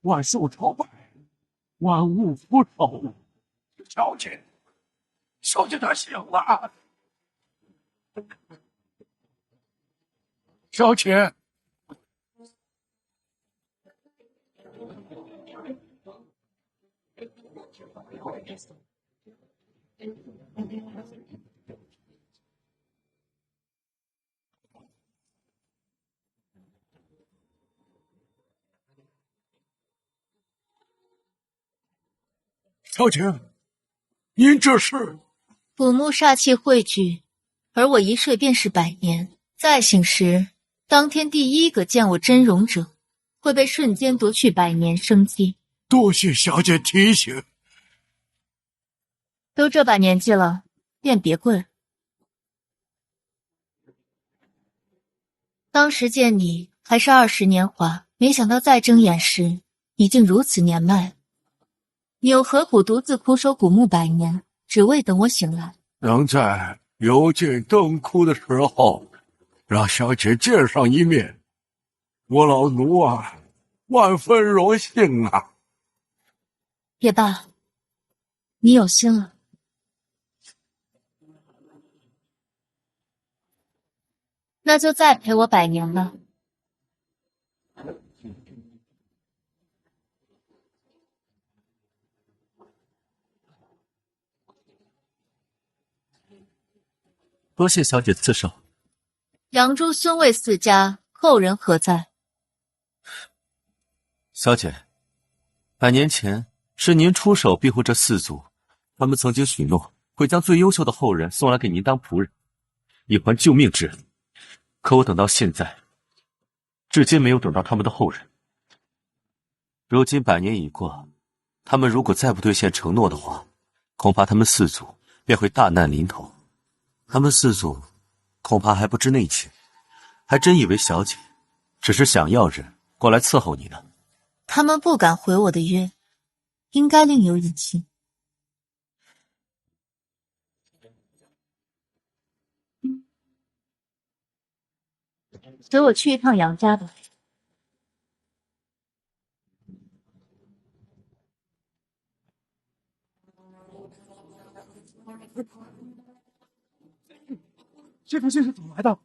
万寿朝拜，万物复仇。小姐，小姐她醒了。小姐，小姐，您这是？古墓煞气汇聚，而我一睡便是100年。再醒时，当天第一个见我真容者，会被瞬间夺去100年生机。多谢小姐提醒。都这把年纪了，便别跪了。当时见你还是20年华，没想到再睁眼时，已经如此年迈。你又何苦独自苦守古墓100年，只为等我醒来？能在油尽灯枯的时候，让小姐见上一面，我老奴啊，万分荣幸啊！也罢，你有心了。那就再陪我100年吧。多谢小姐赐寿。扬州孙魏4家后人何在？小姐，100年前是您出手庇护这4族，他们曾经许诺会将最优秀的后人送来给您当仆人，以还救命之恩。可我等到现在，至今没有等到他们的后人。如今100年已过，他们如果再不兑现承诺的话，恐怕他们4族便会大难临头。他们4族恐怕还不知内情，还真以为小姐只是想要人过来伺候你呢。他们不敢回我的约，应该另有隐情。随我去一趟杨家吧。这封信是怎么来的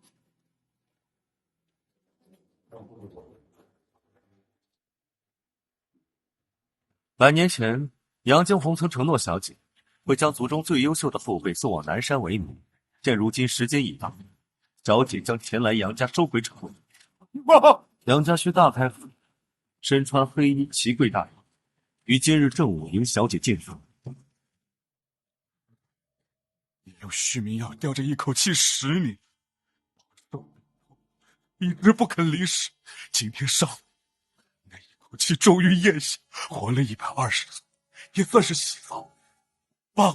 ？100年前，杨江红曾承诺小姐会将族中最优秀的后辈送往南山为奴。现如今时间已到，小姐将前来杨家收回承诺。杨家需大开府，身穿黑衣，齐跪大礼，于今日正午迎小姐进府。你用续命药吊着一口气10年，一直不肯离世。今天上午，那一口气终于咽下，活了120岁，也算是喜丧。爸，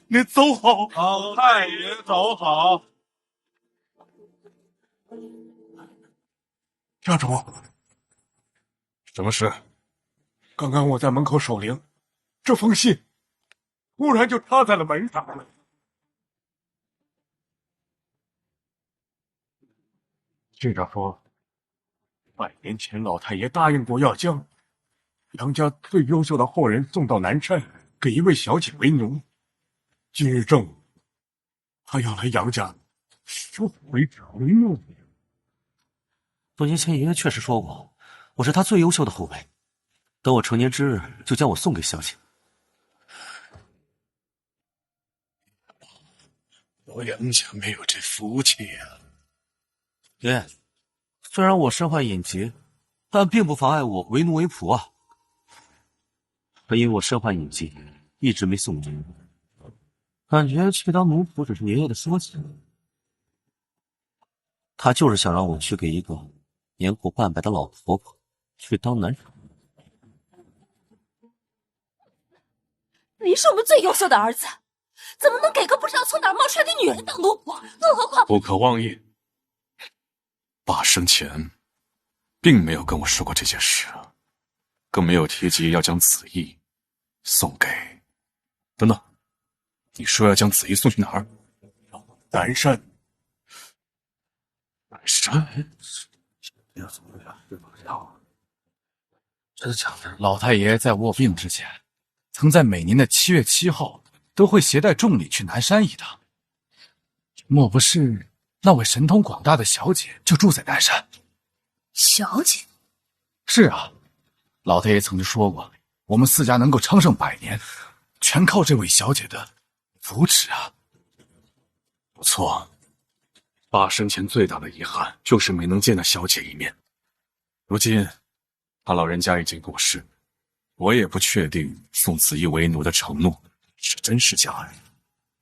您走好。老太爷走好。家主，什么事？刚刚我在门口守灵，这封信突然就插在了门上。信上说，100年前老太爷答应过要将杨家最优秀的后人送到南山，给一位小姐为奴。今日正午，他要来杨家收回承诺。多年前爷爷确实说过，我是他最优秀的后辈，等我成年之日，就将我送给小姐。我杨家没有这福气啊。爷爷，虽然我身患隐疾，但并不妨碍我为奴为仆啊。可因我身患隐疾，一直没送终。感觉去当奴仆只是爷爷的说辞，他就是想让我去给一个年过半百的老婆婆去当男人。您是我们最优秀的儿子，怎么能给个不知道从哪儿冒出来个女人当奴仆，更何况……不可妄议，爸生前并没有跟我说过这件事，更没有提及要将子义送给……等等，你说要将子义送去哪儿？南山。南山？真的假的？老太爷在卧病之前，曾在每年的7月7号都会携带重礼去南山一趟。莫不是那位神通广大的小姐就住在南山？小姐？是啊，老太爷曾经说过，我们4家能够昌盛100年，全靠这位小姐的扶持啊。不错，爸生前最大的遗憾就是没能见到小姐一面。如今他老人家已经过世，我也不确定送子义为奴的承诺是真是假呀。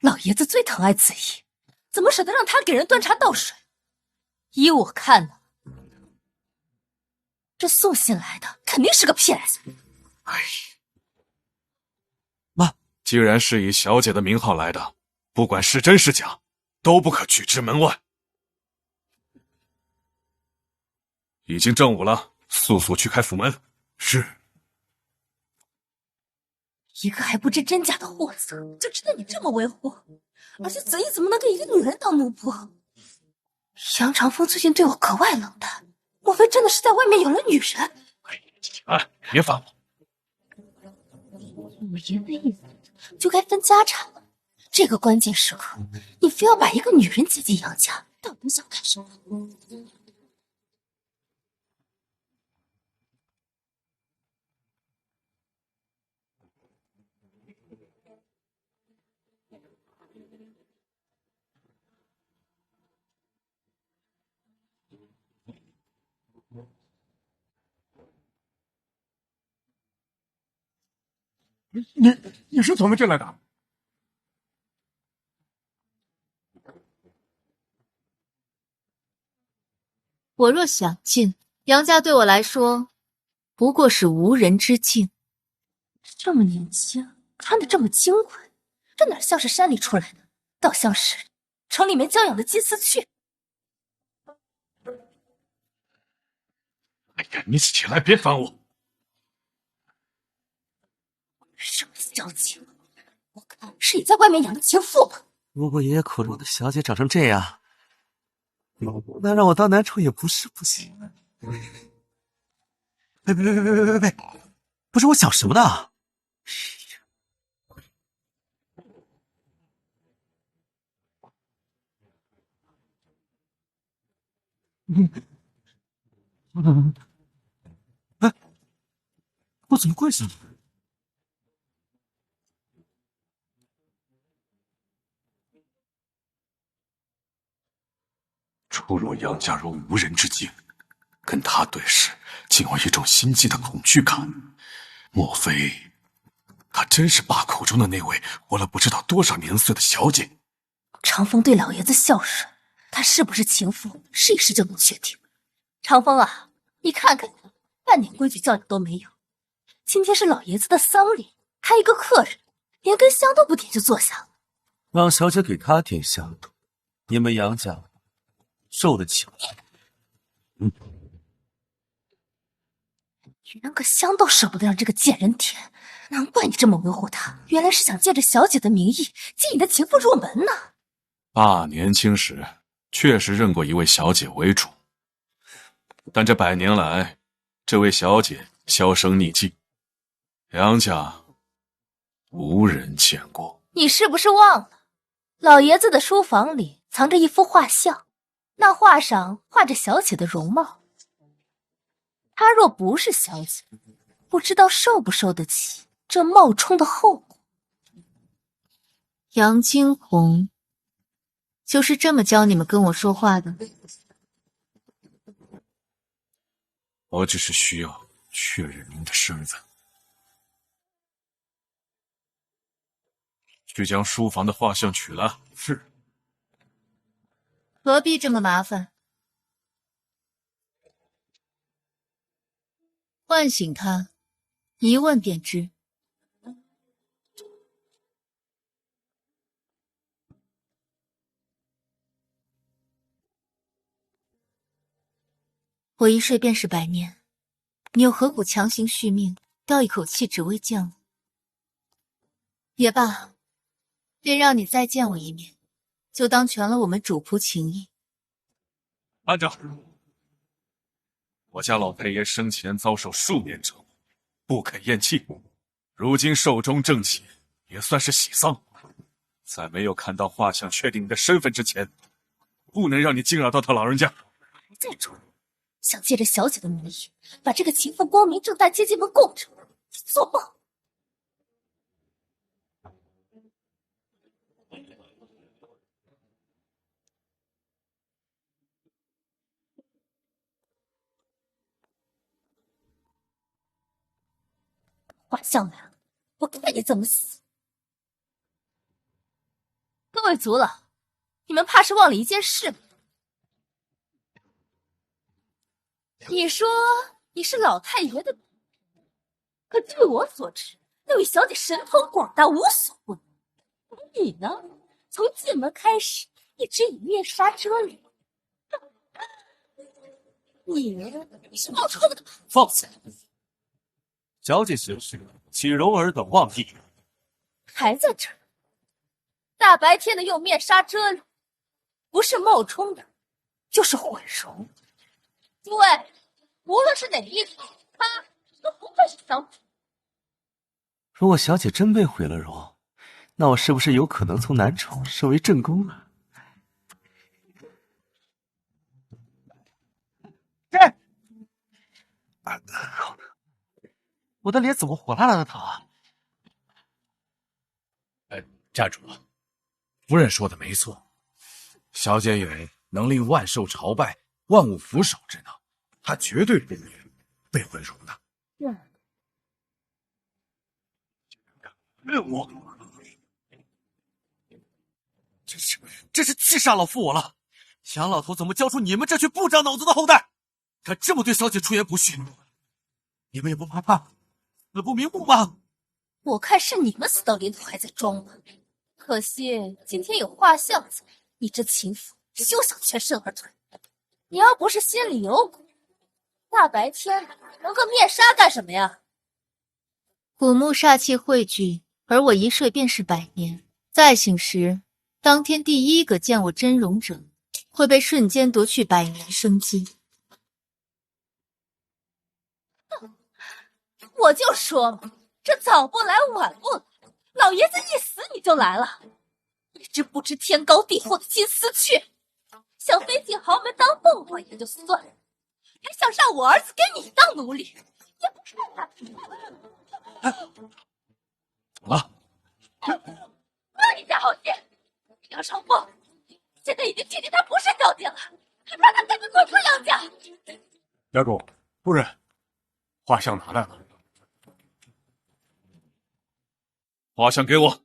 老爷子最疼爱子义，怎么舍得让他给人端茶倒水？依我看呢，这送信来的肯定是个骗子。哎，妈，既然是以小姐的名号来的，不管是真是假，都不可拒之门外。已经正午了，速速去开府门。是。一个还不知真假的货色，就知道你这么为祸，而且子义怎么能给一个女人当奴仆？杨长风最近对我格外冷淡，莫非真的是在外面有了女人？哎，别烦我。老爷的意思就该分家产了。这个关键时刻，你非要把一个女人接进杨家，到底想干什么？你是怎么进来的？我若想进杨家，对我来说不过是无人之境。这么年轻，穿得这么金贵，这哪像是山里出来的，倒像是城里面教养的金丝雀。哎呀，你起来，别烦我。什么小姐？我看是你在外面养的情妇吧。如果爷爷口中的小姐长成这样，那让我当男宠也不是不行。别，不是我想什么呢？哎，我怎么跪下了？初入杨家如无人之境，跟他对视，竟有一种心悸的恐惧感。莫非她真是爸口中的那位活了不知道多少年岁的小姐？长风对老爷子孝顺，他是不是情妇，试一试就能确定。长风啊，你看看他，半点规矩教养都没有。今天是老爷子的丧礼，他一个客人，连根香都不点就坐下了。让小姐给他点香，你们杨家受得起吗？你连个香都舍不得让这个贱人舔，难怪你这么维护他，原来是想借着小姐的名义接你的情妇入门呢。爸年轻时确实认过一位小姐为主，但这100年来，这位小姐销声匿迹，杨家无人见过。你是不是忘了，老爷子的书房里藏着一幅画像，那画上画着小姐的容貌。她若不是小姐，不知道受不受得起这冒充的后果。杨惊鸿就是这么教你们跟我说话的？我只是需要确认您的身份。去将书房的画像取来。是。何必这么麻烦？唤醒他，一问便知。我一睡便是100年，你又何苦强行续命，吊一口气只为见我？也罢，便让你再见我一面，就当全了我们主仆情谊。安着！我家老太爷生前遭受数年折磨，不肯咽气，如今寿终正寝，也算是喜丧。在没有看到画像确定你的身份之前，不能让你惊扰到他老人家。还在装，想借着小姐的名义，把这个情妇光明正大接进门供着，你做梦！画像来了，我看你怎么死！各位族老，你们怕是忘了一件事吧？你说你是老太爷的，可据我所知，那位小姐神通广大，无所不能。而你呢，从进门开始一直以面纱遮脸，你是冒充的吧？放肆！小姐行事，请容尔等忘记。还在这儿，大白天的用面纱遮脸，不是冒充的，就是毁容。诸位，无论是哪一个，她都不配是小姐。如果小姐真被毁了容，那我是不是有可能从男宠升为正宫了？我的脸怎么火辣辣的疼啊？寨主，夫人说的没错，小姐有能令万兽朝拜、万物俯首之能，她绝对不会被毁容的。恨我！这是气煞老夫我了！想老头怎么教出你们这群不长脑子的后代，敢这么对小姐出言不逊？你们也不害怕死不瞑目吗？我看是你们死到临头还在装吧。可惜今天有画像在，你这情妇休想全身而退。你要不是心里有鬼，大白天蒙个面纱干什么呀？古墓煞气汇聚，而我一睡便是100年。再醒时，当天第一个见我真容者，会被瞬间夺去100年生机。我就说嘛，这早不来晚不来，老爷子一死你就来了。一只不知天高地厚的金丝雀，想飞进豪门当凤凰也就算了，还想让我儿子给你当奴隶，也不看看。怎么了？那一家好些，杨少凤现在已经确定他不是小姐了，让他赶紧滚出杨家。家主，夫人，画像拿来了。画像给我。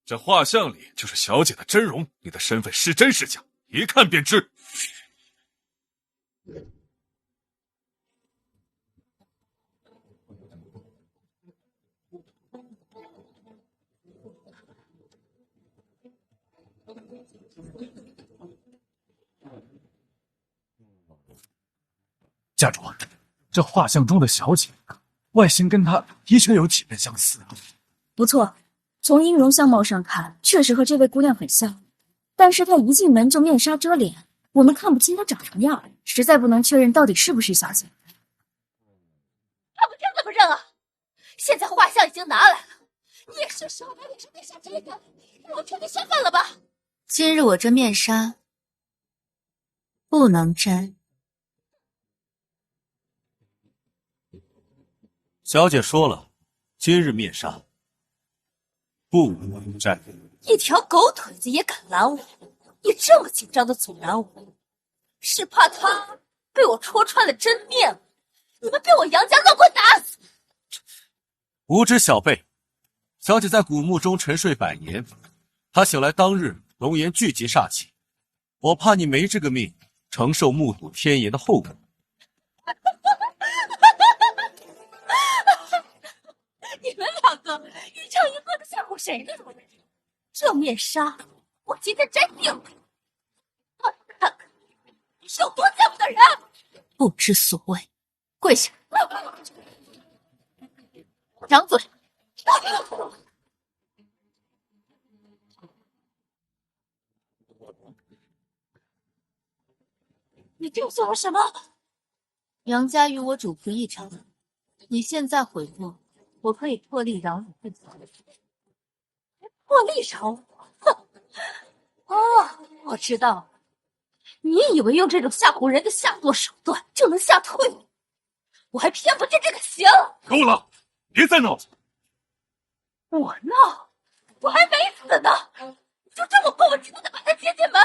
这画像里就是小姐的真容，你的身份是真是假，一看便知。家主，这画像中的小姐，外形跟她的确有几分相似啊。不错，从音容相貌上看，确实和这位姑娘很像。但是她一进门就面纱遮脸，我们看不清她长什么样，实在不能确认到底是不是小姐。看不清怎么认啊？现在画像已经拿来了，你也是手把脸上面纱这个，让我确定身份了吧？今日我这面纱不能摘。小姐说了，今日面纱不能摘。一条狗腿子也敢拦我？你这么紧张的阻拦我，是怕他被我戳穿了真面目？你们被我杨家乱棍打死！无知小辈，小姐在古墓中沉睡100年，她醒来当日龙颜聚集煞气，我怕你没这个命承受目睹天颜的后果。你们两个一唱一和的吓唬谁呢？这面纱我今天摘定了，让你看看你是有多见不得个人？不知所谓，跪下！张嘴！你对我做了什么？杨家与我主仆一场，你现在悔过，我可以破例饶你不走。破例饶我？哼！哦，我知道了，你以为用这种吓唬人的下作手段就能吓退我？我还骗不进这个刑！够了，别再闹了！我闹？我还没死呢，就这么过我情的把他接进门？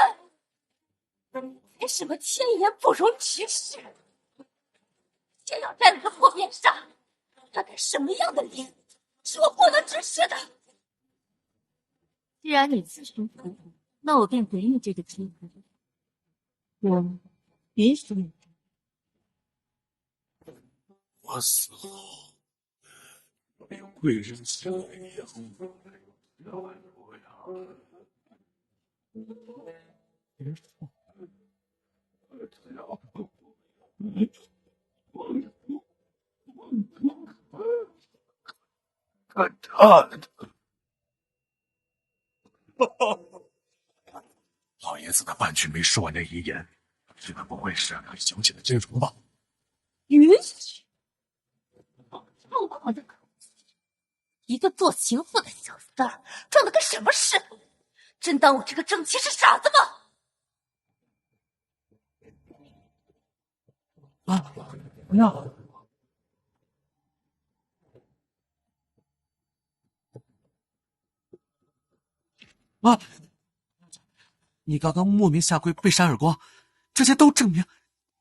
凭什么千言不容直视？先要摘了个破面纱，看看什么样的脸是我不能直视的。既然你自称仆人，那我便给你这个机会。我允许你。我死后没有贵人相养，别说。看他的！老爷子那半句没说完的遗言，这个不会是对小姐的真容吧？允许？疯狂的口气！一个做情妇的小三儿，装的跟什么似的？真当我这个正妻是傻子吗？啊！不要！啊！你刚刚莫名下跪被扇耳光，这些都证明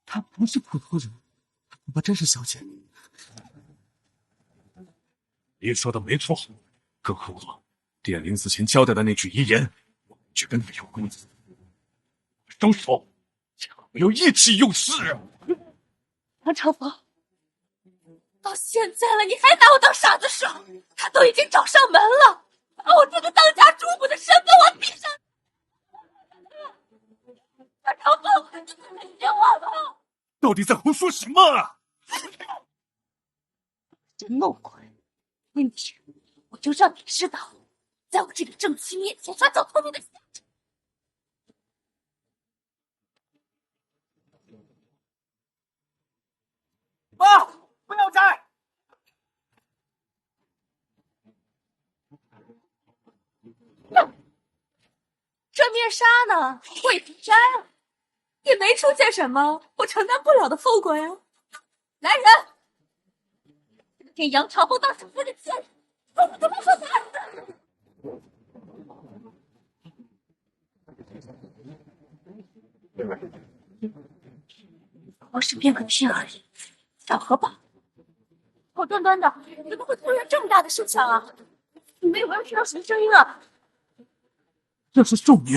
她不是普通人，恐怕真是小姐。您说的没错，更何况殿临死前交代的那句遗言，却跟他有关。收手，千万不要意气用事啊！杨长风，到现在了，你还拿我当傻子耍？他都已经找上门了，把我这个当家主母的身份我逼上。杨长风，你不理解我吗？到底在胡说什么啊？真弄鬼！今天我就让你知道，在我这个正妻面前耍小聪明的下场。妈，不要摘！这面纱呢？我也不摘了，也没出现什么我承担不了的后果呀。来人，给杨长风当小三的贱人，说不出来说打死！我是骗个骗而已，巧合吧？好端端的，怎么会突然这么大的声响啊？你们有没有听到什么声音啊？这是仲宁，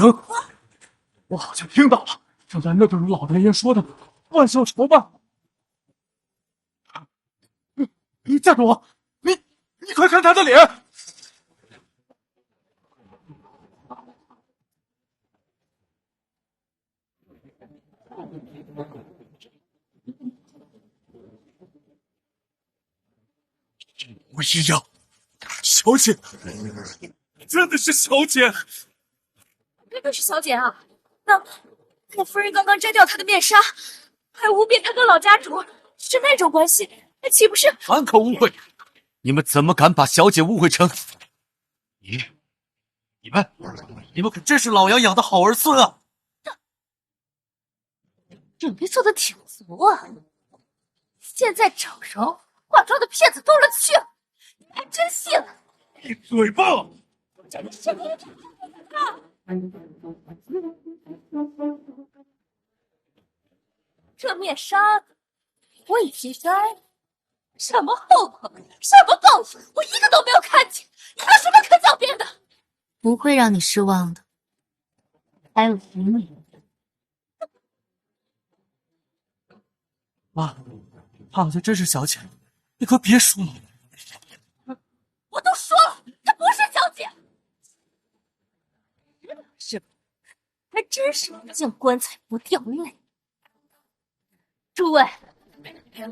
我好像听到了，正在那对老太爷说的万寿筹办。家主，你快看他的脸！不一样，小姐，真的是小姐。绝对是小姐啊！那夫人刚刚摘掉她的面纱，还诬辩她跟老家主是那种关系，那岂不是满口误会？你们怎么敢把小姐误会成你们可真是老杨养的好儿孙啊！准备做的挺足啊！现在整容化妆的骗子多了去了，你还真信了？闭嘴吧！这面纱我已经摘了，什么后果，什么报应，我一个都没有看见，你还有什么可狡辩的？不会让你失望的，还有你。妈，她好像真是小姐，你可别说了。我都说了，她不是小姐。是吧？还真是不见棺材不掉泪。诸位，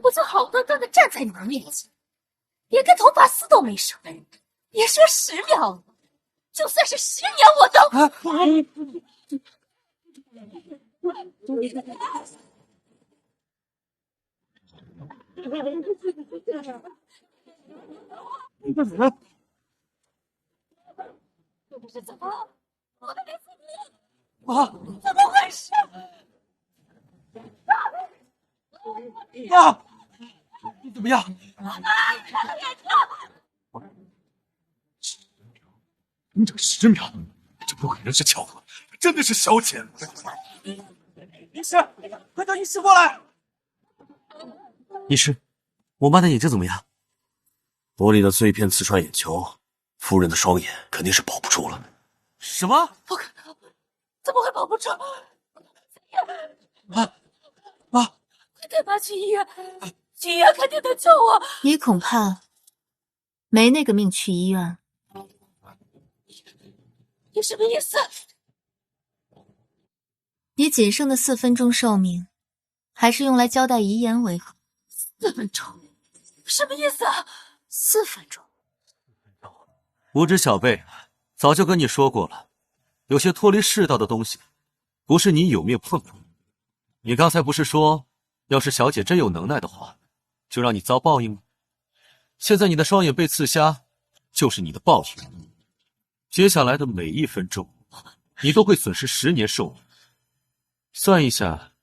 我就好端端的站在你们面前，连根头发丝都没生，别说10秒了，就算是10年我都……这是怎么了？我的脸啊怎么回事？啊！你怎么样？整整10秒，这不可能是巧合，真的是小姐。医师，快叫医师过来！医师，我妈的眼睛怎么样？玻璃的碎片刺穿眼球，夫人的双眼肯定是保不住了。什么？不可能，怎么会保不住？啊！快带妈去医院，去医院肯定能救我。你恐怕没那个命去医院。你什么意思？你仅剩的4分钟寿命，还是用来交代遗言为好。4分钟？什么意思啊？4分钟？无知小辈，早就跟你说过了，有些脱离世道的东西，不是你有命碰到。你刚才不是说，要是小姐真有能耐的话，就让你遭报应吗？现在你的双眼被刺瞎，就是你的报应。接下来的每1分钟，你都会损失10年寿命。算一下，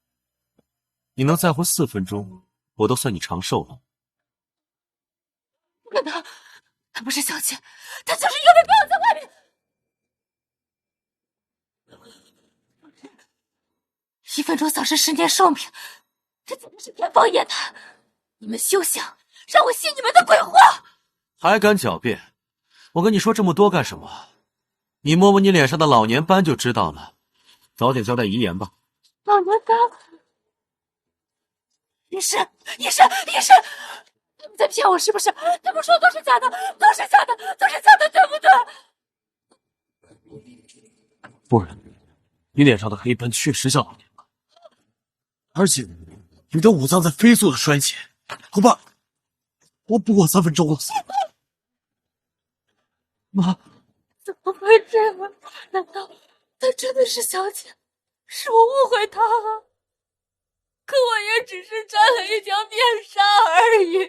你能再活4分钟，我都算你长寿了。不可能，她不是小姐，她就是一个被绑在外面。1分钟丧失10年寿命，这简直是天方夜谭！你们休想让我信你们的鬼话！还敢狡辩？我跟你说这么多干什么？你摸摸你脸上的老年斑就知道了。早点交代遗言吧。老年斑？医生，他们在骗我是不是？他们说都是假的，都是假的，对不对？夫人，你脸上的黑斑确实像老年斑，而且你的五脏在飞速的衰竭，恐怕活不过3分钟了。妈，怎么会这样？难道她真的是小姐？是我误会她了？可我也只是摘了一条面纱而已，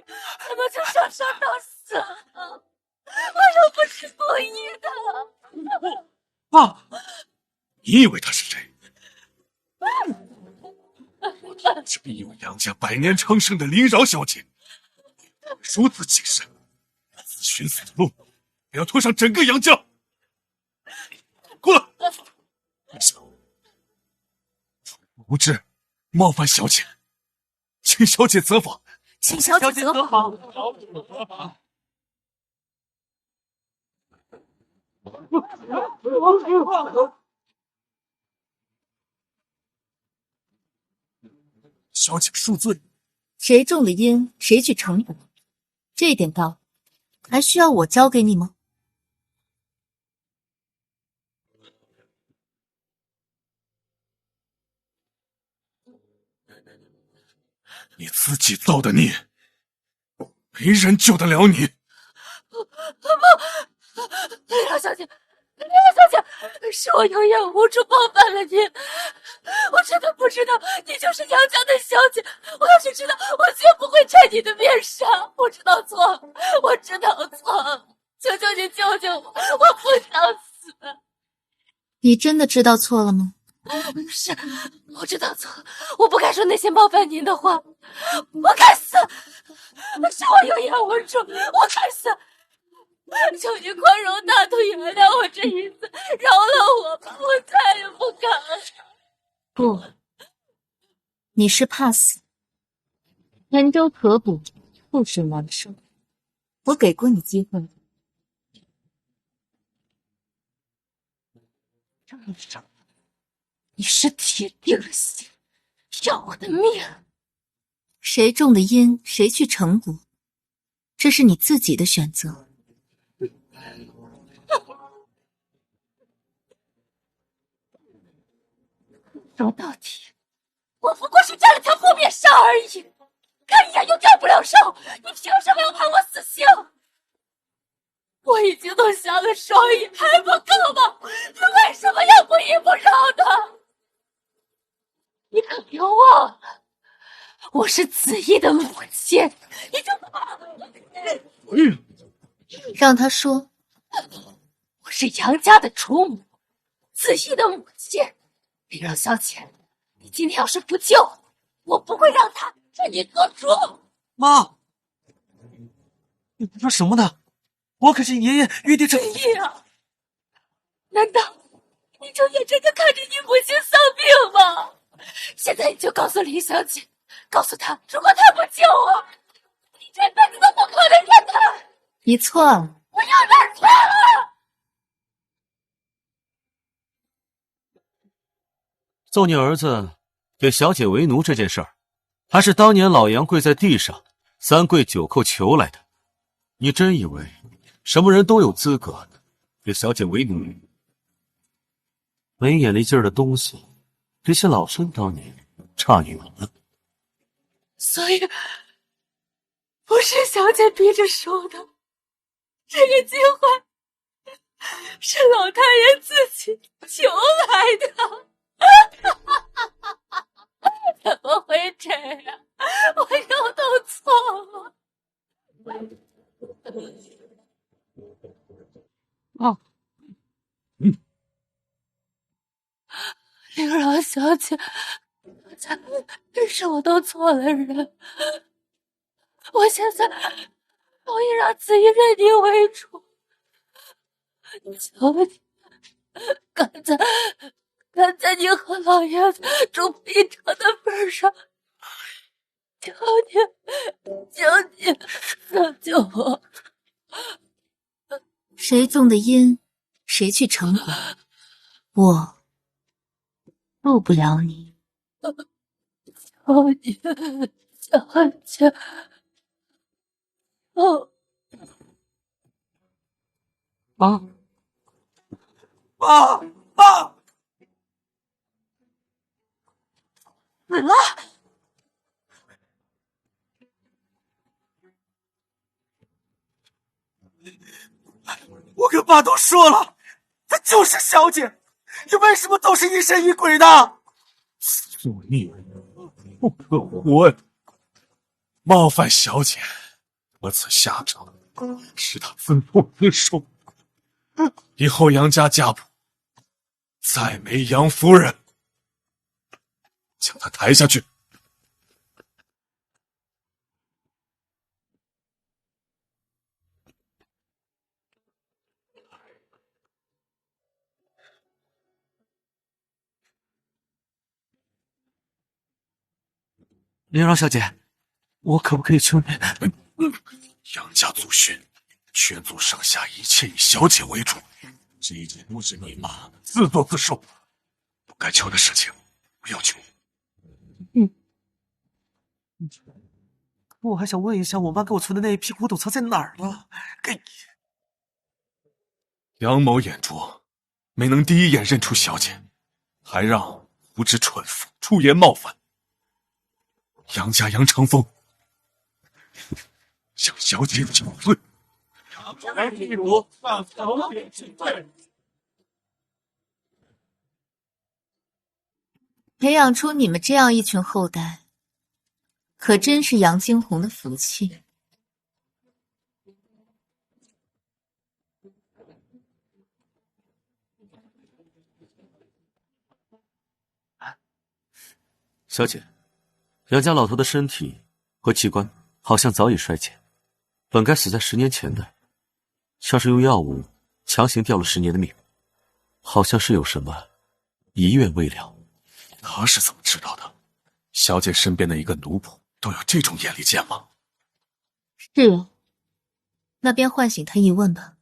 怎么就受伤到死了？我又不是故意的。爸，你以为她是谁？我当时必以为杨家百年昌盛的林饶小姐，如此谨慎，自寻死的路，也要拖上整个杨家。过来！无知，冒犯小姐，请小姐责罚。请小姐责罚。小姐恕罪。谁中了阴，谁去惩罚。这点道理，还需要我教给你吗？你自己造的孽，没人救得了你。林饶小姐，是我有眼无珠冒犯了您，我真的不知道你就是杨家的小姐。我要是知道，我绝不会拆你的面纱。我知道错了，求求你救救我，我不想死。你真的知道错了吗？是，我知道错了，我不该说那些冒犯您的话，我该死，是我有眼无珠，我该死。求你宽容大度，原谅我这一次，饶了我吧，我再也不敢了。不，你是怕死。田州可补，不准亡寿。我给过你机会。你是铁定了心，要我的命。谁中的阴，谁去成果，这是你自己的选择。说到底，我不过是沾了条破面纱而已，看一眼又掉不了手，你凭什么要判我死刑？我已经都下了双亿，还不够吗？你为什么要不依不饶的？你可别忘了，我是子毅的母亲，你就怕我？让他说。我是杨家的主母，子毅的母亲。林让小姐，你今天要是不救我，不会让他认你做主。妈，你在说什么呢？我可是爷爷约定子毅啊，难道你就眼睁睁看着你母亲丧病吗？现在你就告诉林小姐，告诉她，如果她不救我，你这辈子都不可能认她。你错了。我要认错了。揍你儿子给小姐为奴这件事儿，还是当年老杨跪在地上3跪9叩求来的。你真以为什么人都有资格给小姐为奴？没眼力劲儿的东西，比起老身当年差远了。所以，不是小姐逼着收的，这个机会是老太爷自己求来的。怎么会这样？我又弄错了。林饶小姐，才是我弄错了人。我现在同意让子怡认你为主。求你，看在你和老爷子主一场的份上，求你救救我！谁种的因，谁去承果。我渡不了你。求你，小姐。哦，妈，死了！我跟爸都说了，她就是小姐，你为什么都是疑神疑鬼的？作孽，不可活！冒犯小姐，得此下场，是他分封自受。以后杨家家谱再没杨夫人，将她抬下去。林饶小姐，我可不可以求你？杨家祖训，全族上下一切以小姐为主，这一切都是你妈自作自受，不该求的事情不要求。我还想问一下，我妈给我存的那一批古董藏在哪儿了？给杨某眼拙，没能第一眼认出小姐，还让无知蠢妇出言冒犯。杨家杨长风向小姐请罪。来替奴向小姐请罪。培养出你们这样一群后代，可真是杨惊鸿的福气。小姐，杨家老头的身体和器官好像早已衰减，本该死在10年前的，像是用药物强行吊了10年的命，好像是有什么遗愿未了。他是怎么知道的？小姐身边的一个奴仆都有这种眼力见吗？是哦，那便唤醒他一问吧。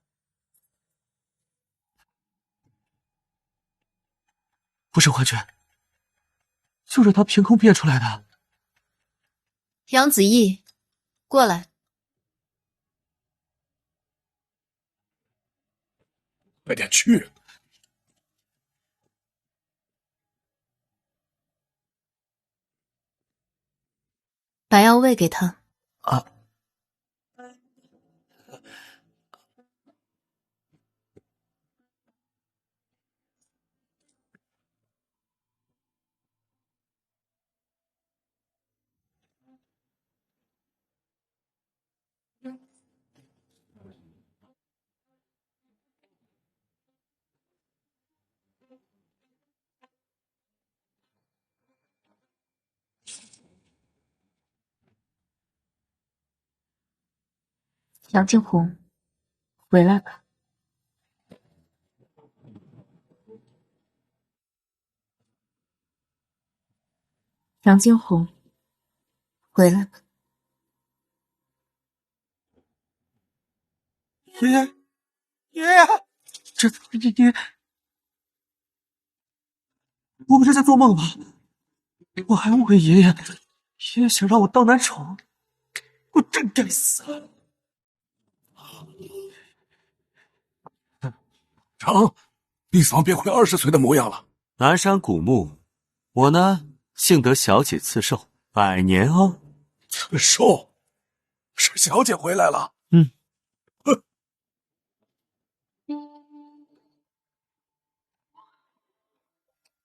不是幻觉，就是他凭空变出来的。杨子毅，过来。快点去！把药喂给他。啊。杨惊鸿，回来吧。杨惊鸿，回来吧。爷爷，爷爷，爷，我不是在做梦吧？我还误会爷爷，爷爷想让我当男宠，我真该死啊！成，你怎么变回20岁的模样了？南山古墓，我呢，幸得小姐赐寿，100年哦。赐寿？是小姐回来了？嗯。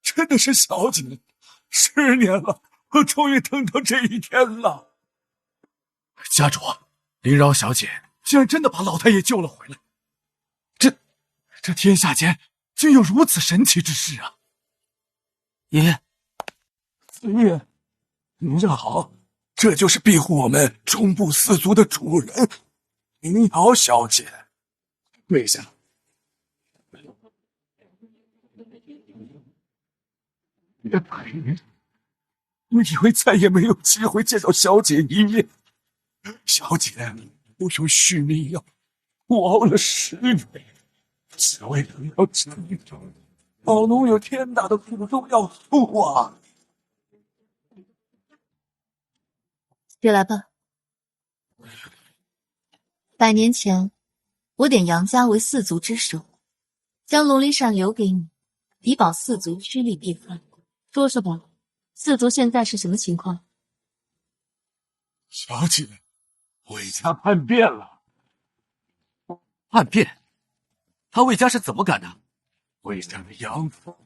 真的是小姐，10年了，我终于等到这一天了。家主，林娆小姐竟然真的把老太爷救了回来，这天下间竟有如此神奇之事啊！爷爷，子玉，您好，这就是庇护我们中部4族的主人林瑶小姐，跪下。别陪人，我以为再也没有机会见到小姐一面。小姐，我用续命药，我熬了10年，只为了要治愈老奴有天大的苦衷要诉啊！起来吧。100年前，我点杨家为4族之首，将龙鳞扇留给你，以保4族趋利避害。说说吧，4族现在是什么情况？小姐，魏家叛变了。叛变？他魏家是怎么干的？魏家的养父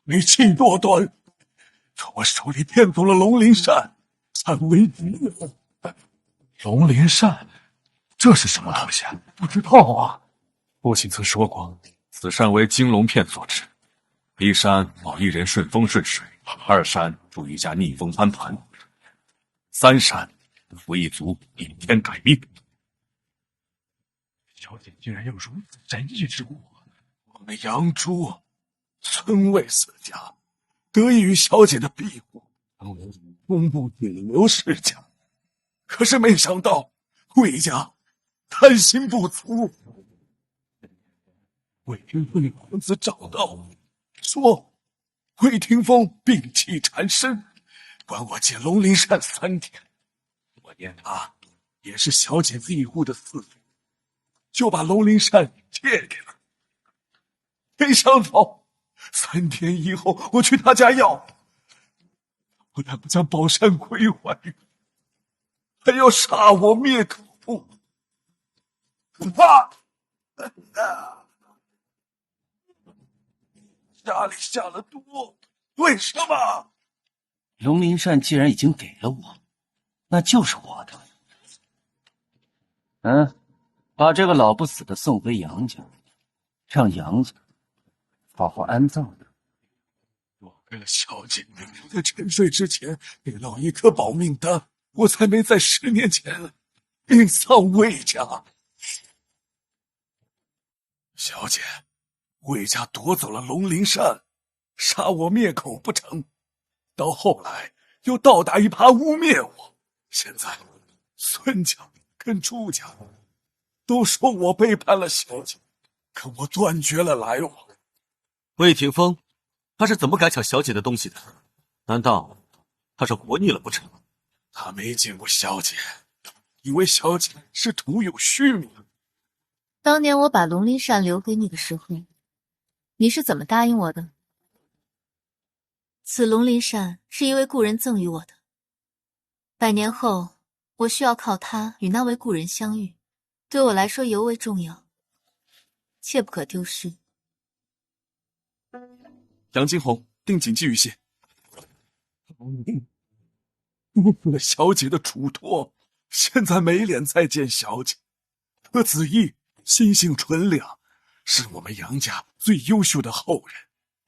为气多端，从我手里骗走了龙鳞扇，惨为敌人。龙鳞扇，这是什么东西啊？不知道啊。父亲曾说过，此扇为金龙片所制，一扇保一人顺风顺水，2扇助一家逆风翻盘，3扇扶一族逆天改命。小姐竟然有如此神异之物，我们杨朱村卫4家得益于小姐的庇护，成为中部顶流世家。可是没想到魏家贪心不足，魏魏皇子找到我，说魏霆锋病气缠身，管我借龙鳞扇3天。我念他也是小姐庇护的4族，就把龙鳞扇借给了。没想到3天以后，我去他家要，不但不将宝扇归还，还要杀我灭口。家里下了毒，为什么？龙鳞扇既然已经给了我，那就是我的。把这个老不死的送回杨家，让杨家好好安葬他。我为了小姐，在沉睡之前给了一颗保命丹，我才没在10年前命丧魏家。小姐，魏家夺走了龙鳞扇，杀我灭口不成，到后来又倒打一耙污蔑我，现在孙家跟朱家都说我背叛了小姐，可我断绝了来往。魏霆锋，他是怎么敢抢小姐的东西的？难道他是活腻了不成？他没见过小姐，以为小姐是徒有虚名。当年我把龙鳞扇留给你的时候，你是怎么答应我的？此龙鳞扇是一位故人赠予我的， 100年后，我需要靠他与那位故人相遇，对我来说尤为重要，切不可丢失。杨金红，定谨记于心。误了小姐的嘱托，现在没脸再见小姐。德子义心性纯良，是我们杨家最优秀的后人。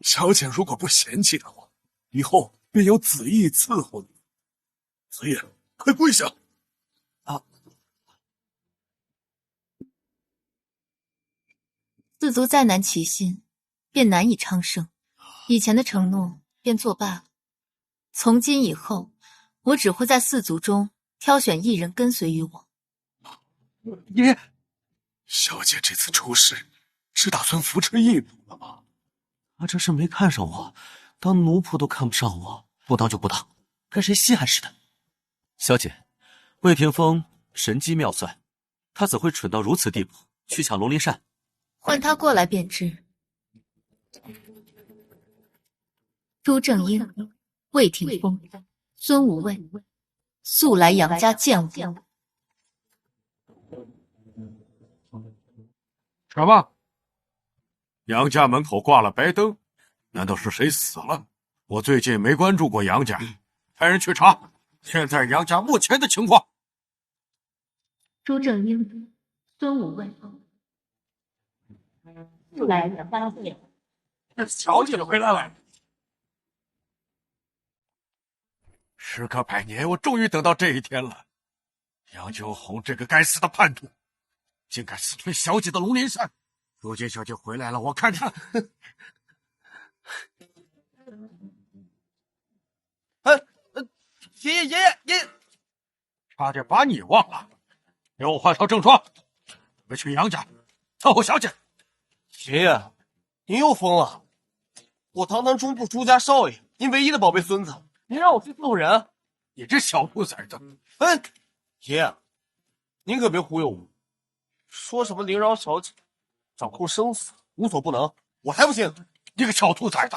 小姐如果不嫌弃的话，以后便由子义伺候你。子义，快跪下！四族再难齐心，便难以昌盛。以前的承诺便作罢了。从今以后，我只会在四族中挑选一人跟随于我。爷，小姐这次出事，是打算扶持义奴了吗？他这是没看上我，当奴仆都看不上我，不当就不当，跟谁稀罕似的。小姐，魏霆锋神机妙算，他怎会蠢到如此地步去抢龙鳞扇？换他过来便知。朱正英、魏霆锋、孙无畏，速来杨家见我。什么？杨家门口挂了白灯，难道是谁死了？我最近没关注过杨家，派人去查现在杨家目前的情况。朱正英、孙无畏，速来杨家见我。小姐回来了。时隔100年，我终于等到这一天了。杨九红这个该死的叛徒，竟敢私吞小姐的龙鳞扇。如今小姐回来了，我看看。爷爷，差点把你忘了。给我换套正装，我们去杨家伺候小姐。爷爷，您又疯了！我堂堂中部朱家少爷，您唯一的宝贝孙子，您让我去伺候人？你这小兔崽子！爷爷，您可别忽悠我，说什么灵饶小姐掌控生死，无所不能，我才不信！你个小兔崽子！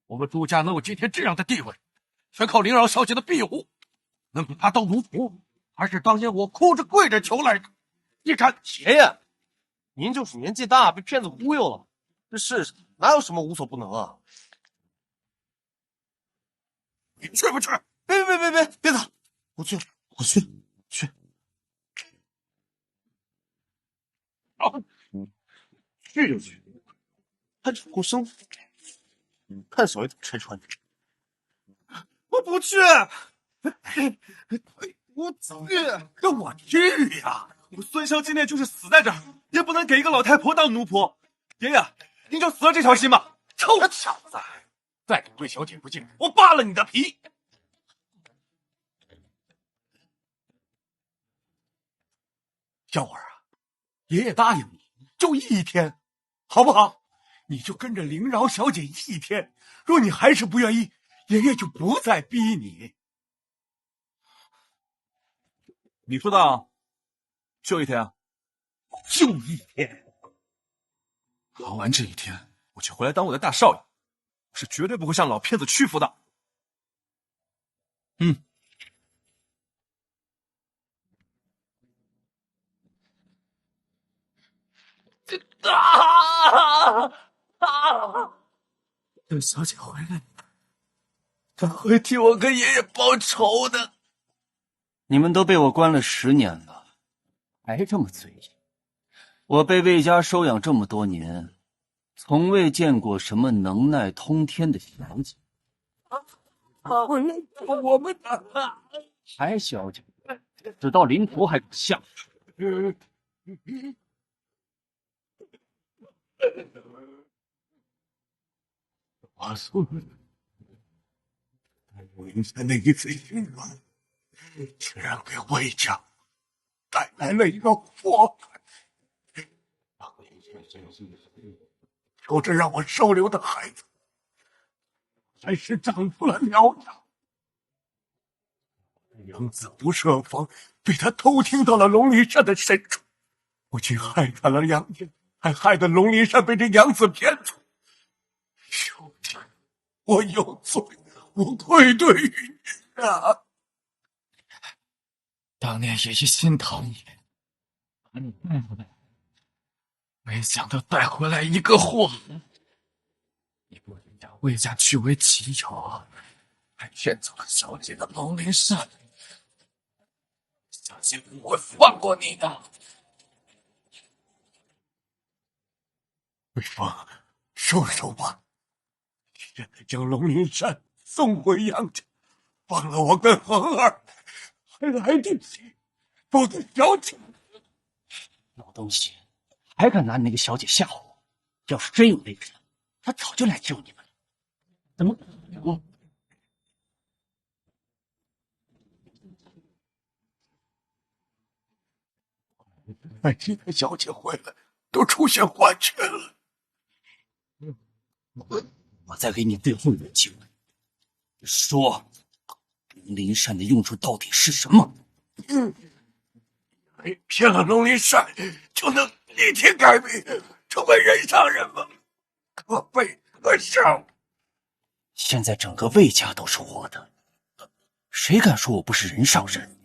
我们朱家能有今天这样的地位，全靠灵饶小姐的庇护。能给她当奴仆，还是当年我哭着跪着求来的？你看，爷爷，您就是年纪大，被骗子忽悠了。这世上哪有什么无所不能啊？你去不去？别打！我去。好，去就去，还掌控生死，看小爷怎么拆穿你！我不去，我去，跟我去呀！我孙骁今天就是死在这儿，也不能给一个老太婆当奴仆。爷爷，您就死了这条心吧！臭小子，再敢对小姐不敬，我扒了你的皮！小儿啊，爷爷答应你，就1天，好不好？你就跟着灵饶小姐1天。若你还是不愿意，爷爷就不再逼你。你说的就1天啊？就1天。熬完这1天，我就回来当我的大少爷，我是绝对不会向老骗子屈服的。等小姐回来，她会替我跟爷爷报仇的。你们都被我关了10年了，还这么嘴硬。我被魏家收养这么多年，从未见过什么能耐通天的小姐。我们还小姐，只到临头还敢下手。我孙子，龙山的一次心软，竟然给魏家带来了一个祸害。求着让我收留的孩子，还是长出了苗条。杨子不设防，被他偷听到了龙鳞扇的深处，不仅害他了杨家，还害得龙鳞扇被这杨子骗走。兄弟，我有罪，我愧对于你啊！当年也是心疼你，把你带回来，没想到带回来一个祸。你不仅将魏家据为己有，还骗走了小姐的龙鳞扇。小姐不会放过你的。魏峰，收手吧！现在将龙鳞扇送回杨家，放了我跟恒儿，还来得及。否则小姐……老东西，还敢拿你那个小姐吓唬我？要是真有那个人，他早就来救你们了。怎么可能？哎，现在小姐回来，都出现幻觉了。我再给你最后一个机会，说龙鳞扇的用处到底是什么？骗了龙鳞扇，就能逆天改命，成为人上人吗？可悲可笑！现在整个魏家都是我的，谁敢说我不是人上人？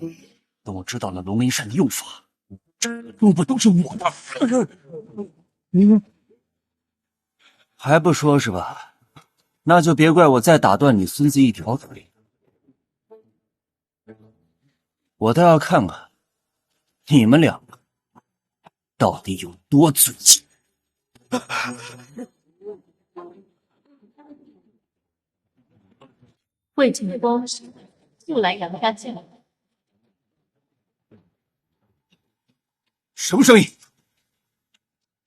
等我知道了龙鳞扇的用法，这路不都是我的？还不说是吧？那就别怪我再打断你孙子一条腿。我倒要看看你们两个到底有多嘴贱。魏景公又来杨家见我。什么声音？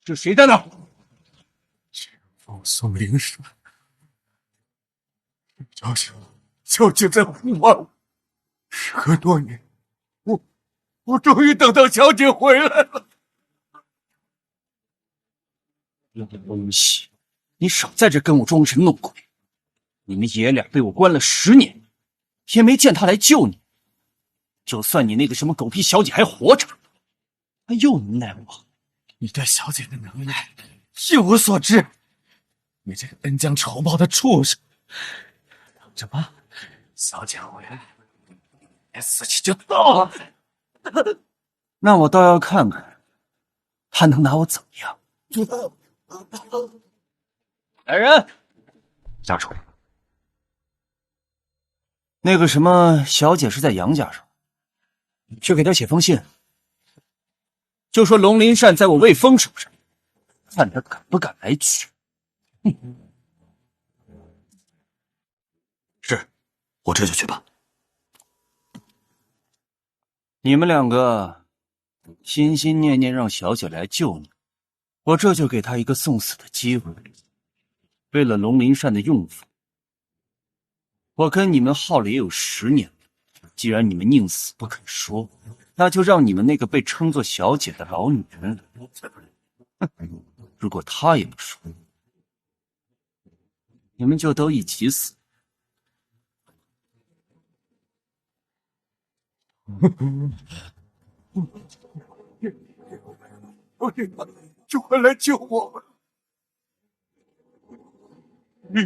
是谁在那儿？奉送灵扇，小姐在呼唤我。时隔多年，我终于等到小姐回来了。老东西，你少在这跟我装神弄鬼！你们爷俩被我关了10年，也没见他来救你。就算你那个什么狗屁小姐还活着，他又能奈我？你对小姐的能耐一无所知。你这个恩将仇报的畜生！等着吧，小姐回来，连死期就到了。那我倒要看看他能拿我怎么样。来人，家主，那个什么小姐是在杨家上，去给她写封信，就说龙鳞扇在我魏峰手上，看他敢不敢来取。是，我这就去办。你们两个心心念念让小姐来救你，我这就给她一个送死的机会。为了龙鳞扇的用法，我跟你们耗了也有10年了。既然你们宁死不肯说，那就让你们那个被称作小姐的老女人来。如果她也不说，你们就都一起死。我爷爷就会来救我们。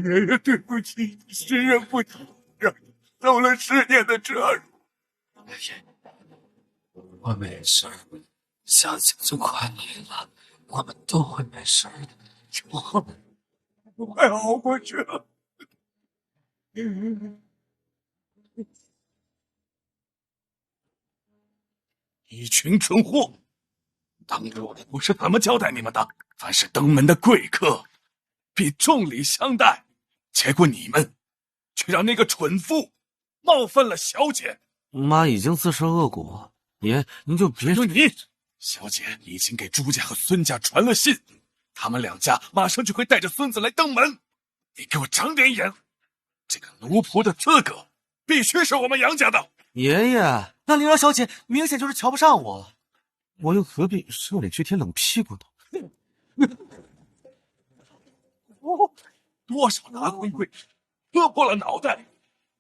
爷爷，对不起，识人不清，让你受了10年的耻辱。我没事，小姐就快来了，我们都会没事的。我快熬过去了。一群蠢货！当初我是怎么交代你们的？凡是登门的贵客，必重礼相待。结果你们却让那个蠢妇冒犯了小姐。妈已经自食恶果，爷您就别就你，小姐已经给朱家和孙家传了信，他们2家马上就会带着孙子来登门。你给我长点眼，这个奴仆的资格必须是我们杨家的。爷爷，那林瑶小姐明显就是瞧不上我，我又何必受脸去贴冷屁股呢？多少达官贵人割破了脑袋，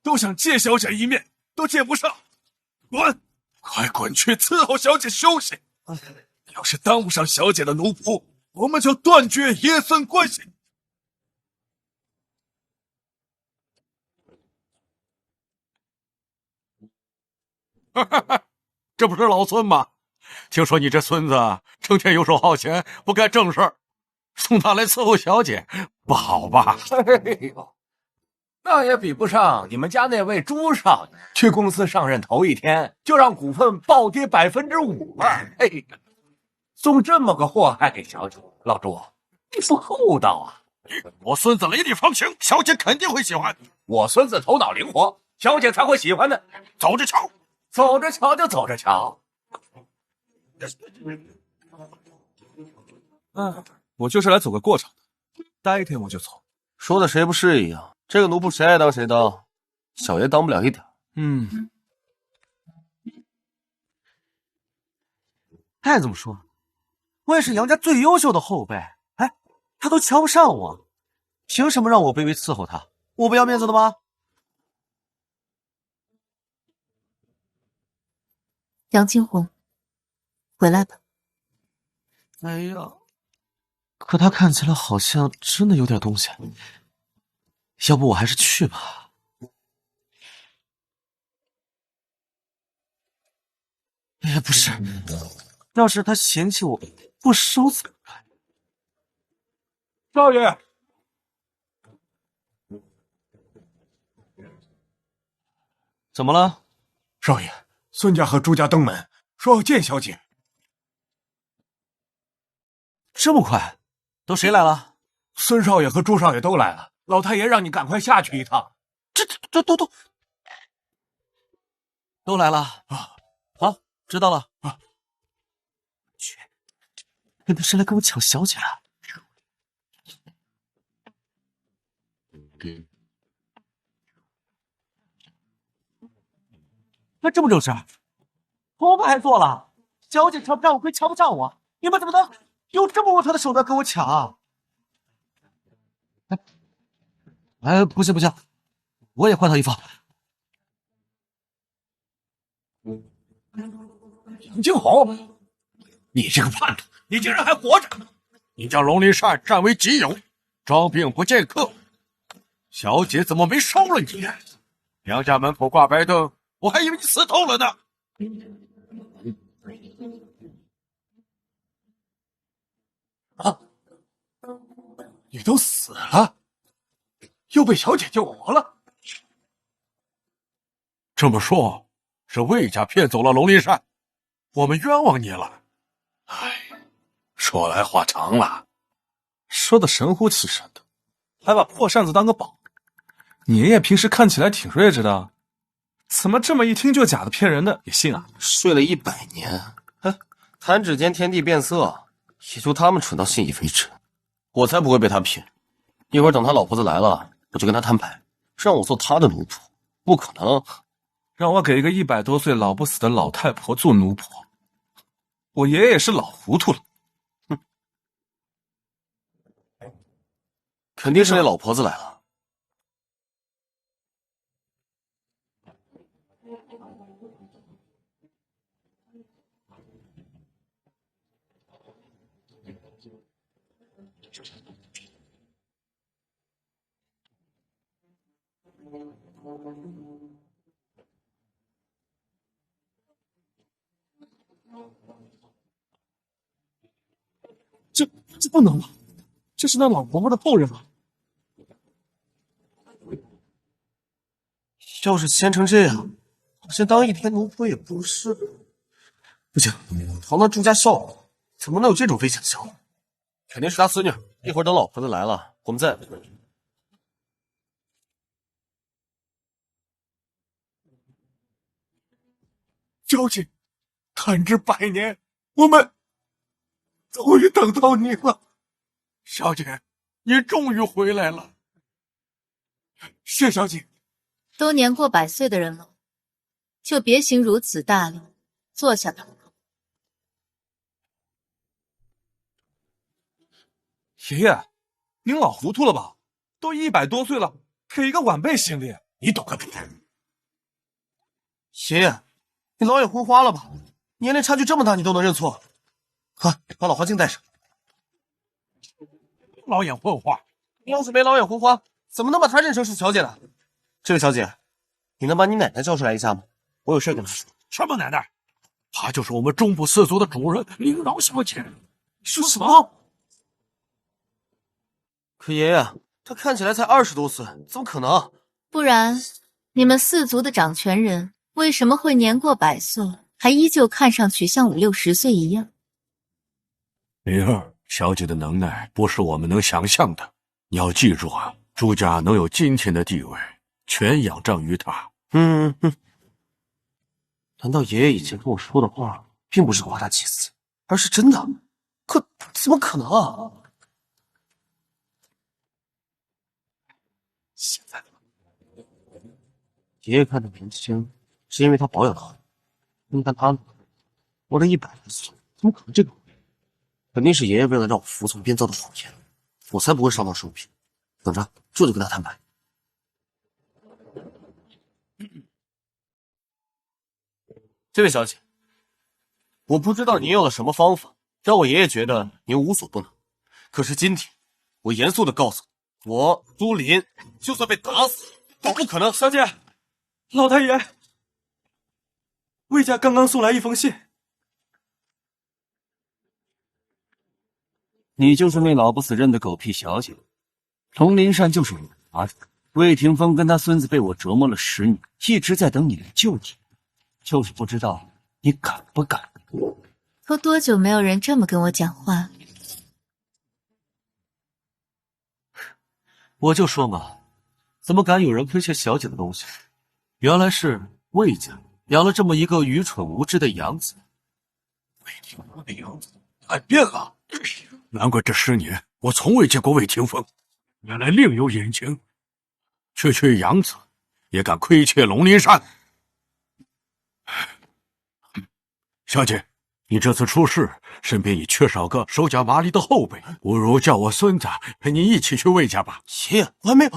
都想见小姐一面，都见不上。滚！快滚去伺候小姐休息。要是当不上小姐的奴仆，我们就断绝爷孙关系。哈哈哈，这不是老孙吗？听说你这孙子成天游手好闲，不干正事儿，送他来伺候小姐，不好吧？哎呦，那也比不上你们家那位朱少爷，去公司上任头一天就让股份暴跌5%了。哎呀，送这么个祸害给小姐，老朱，你不厚道啊！我孙子雷厉风行，小姐肯定会喜欢。我孙子头脑灵活，小姐才会喜欢呢。走着瞧，走着瞧就走着瞧。我就是来走个过场的，待一天我就走。说的谁不是一样？这个奴仆谁爱当谁当，小爷当不了一点。再这么说，我也是杨家最优秀的后辈，哎，他都瞧不上我，凭什么让我卑微伺候他？我不要面子的吗？杨金红，回来吧。哎呀，可他看起来好像真的有点东西，要不我还是去吧。哎，不是，要是他嫌弃我不收怎么办？少爷，怎么了？少爷，孙家和朱家登门，说要见小姐。这么快？都谁来了？孙少爷和朱少爷都来了，老太爷让你赶快下去一趟。这都来了啊！好，知道了啊。去，那是来跟我抢小姐了。那这么正式，头发还做了，小姐瞧不上我归瞧不上我，你们怎么能有这么龌龊的手段跟我抢啊？哎，不行，我也换套衣服。杨金红，你这个叛徒，你竟然还活着！你将龙鳞扇占为己有，装病不见客，小姐怎么没收了你？杨家门口挂白灯，我还以为你死透了呢。啊！你都死了，又被小姐救活了。这么说，是魏家骗走了龙鳞扇，我们冤枉你了。哎，说来话长了，说的神乎其神的，还把破扇子当个宝。你爷爷平时看起来挺睿智的，怎么这么一听就假的骗人的也信啊？睡了100年，弹指间天地变色，也就他们蠢到信以为真，我才不会被他骗。一会儿等他老婆子来了，我就跟他摊牌，让我做他的奴仆。不可能，让我给一个100多岁老不死的老太婆做奴仆，我爷爷也是老糊涂了。肯定是那老婆子来了。这不能吧？这是那老婆婆的后人吗？要是闲成这样，好像当一天奴仆也不是。不行，堂堂朱家少爷，怎么能有这种危险行为？肯定是他孙女。一会儿等老婆子来了，我们再……小姐，弹指100年，我们终于等到你了。小姐，你终于回来了。谢小姐。都年过100岁的人了，就别行如此大礼，坐下吧。爷爷，您老糊涂了吧？都100多岁了，给一个晚辈行礼，你懂个屁！爷爷，你老眼昏花了吧？年龄差距这么大，你都能认错？快把老花镜戴上。老眼昏花？你要是没老眼昏花，怎么能把她认成是小姐呢？这位小姐，你能把你奶奶叫出来一下吗？我有事跟她说。什么奶奶？她就是我们中部氏族的主人灵娆小姐。你说什么？可爷爷，她看起来才20多岁，怎么可能？不然，你们氏族的掌权人为什么会年过100岁，还依旧看上去像50、60岁一样？灵儿，小姐的能耐不是我们能想象的。你要记住啊，朱家能有今天的地位，全仰仗于她。难道爷爷以前跟我说的话，并不是夸大其词，而是真的？可怎么可能啊？现在的爷爷看他年轻，是因为他保养的好。你看他呢，活了100多岁，怎么可能这个？肯定是爷爷为了让我服从编造的谎言，我才不会上当受骗。等着，这就跟他摊牌。这位小姐，我不知道您用了什么方法，让我爷爷觉得您无所不能。可是今天，我严肃的告诉你，我朱林就算被打死，都不可能。小姐，老太爷，魏家刚刚送来一封信。你就是那老不死认的狗屁小姐。龙鳞山就是我的儿子，魏霆锋跟他孙子被我折磨了10年，一直在等你来救你，就是不知道你敢不敢。都多久没有人这么跟我讲话？我就说嘛，怎么敢有人亏欠小姐的东西？原来是魏家养了这么一个愚蠢无知的养子。魏霆锋的样子改变了，难怪这10年我从未见过魏霆锋，原来另有隐情。区养子也敢亏欠龙鳞山。小姐，你这次出事，身边已缺少个手脚麻利的后辈，不如叫我孙子陪你一起去魏家吧。爷爷，我还没有。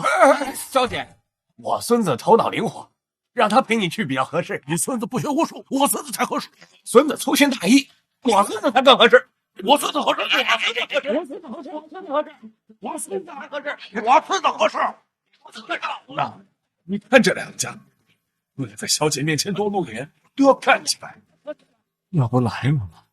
小姐，我孙子头脑灵活，让他陪你去比较合适。你孙子不学无术，我孙子才合适。孙子粗心大意，我孙子才更合适。我孙子合适，我孙子合适，我孙子合适，我孙子合适，我孙子还合适，我孙子合适。那你看这两家，为了在小姐面前多露脸，都要干起来。要不来了吗？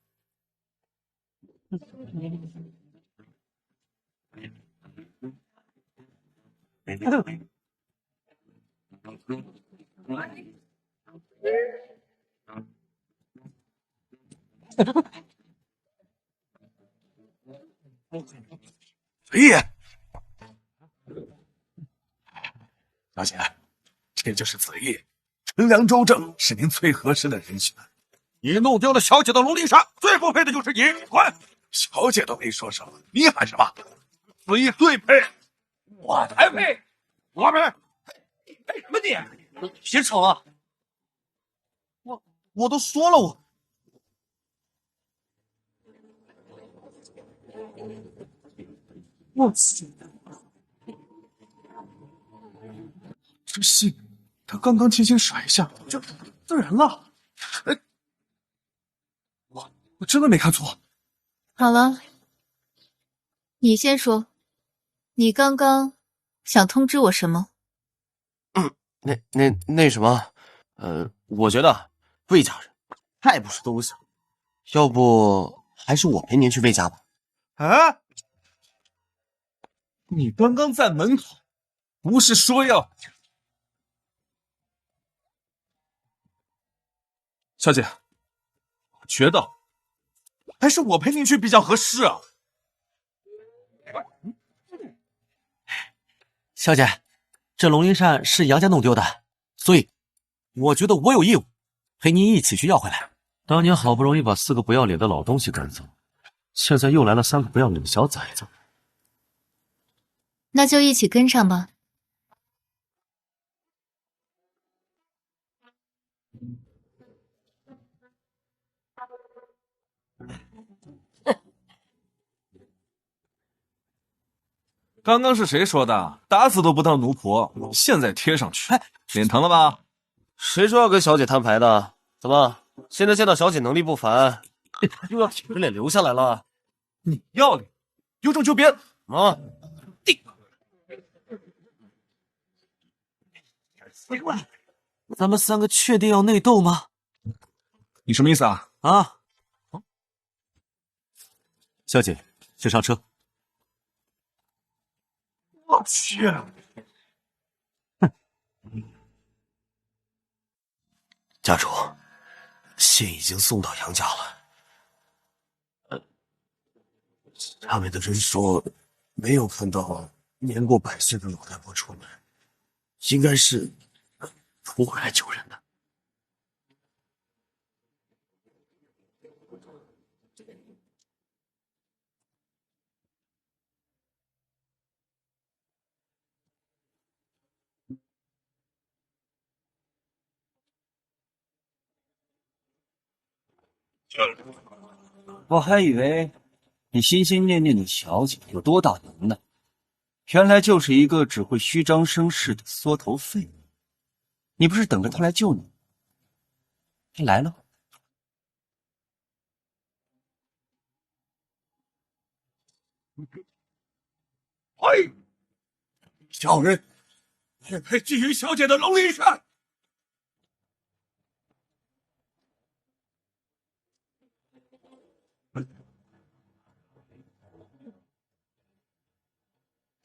随意。小姐，这就是子义，纯良周正，是您最合适的人选。你弄丢了小姐的龙鳞山，最不配的就是你。滚！小姐都没说什么，你喊什么？子义最配，我才配！我配！配什么你？别吵了，我都说了我这信，他刚刚轻轻甩一下，就自然了。哎，我真的没看错。好了，你先说，你刚刚想通知我什么？那什么，我觉得魏家人太不是东西了，要不还是我陪您去魏家吧。啊！你刚刚在门口，不是说要……小姐，我觉得还是我陪你去比较合适啊。小姐，这龙鳞扇是杨家弄丢的，所以我觉得我有义务陪您一起去要回来。当年好不容易把4个不要脸的老东西赶走，现在又来了3个不要脸的小崽子。那就一起跟上吧。刚刚是谁说的？打死都不当奴仆，现在贴上去，脸疼了吧？谁说要跟小姐摊牌的？怎么，现在见到小姐能力不凡，又要舔着脸留下来了？你要脸，有种就别啊！行了，咱们3个确定要内斗吗？你什么意思啊？啊！小姐，请上车。我去！家主，信已经送到杨家了。上面的人说没有看到年过100岁的老太婆出门，应该是不会来救人的。我还以为你心心念念的小姐有多大能耐，原来就是一个只会虚张声势的缩头废物。你不是等着她来救你？她来了。喂，小人也配觊觎小姐的龙鳞扇？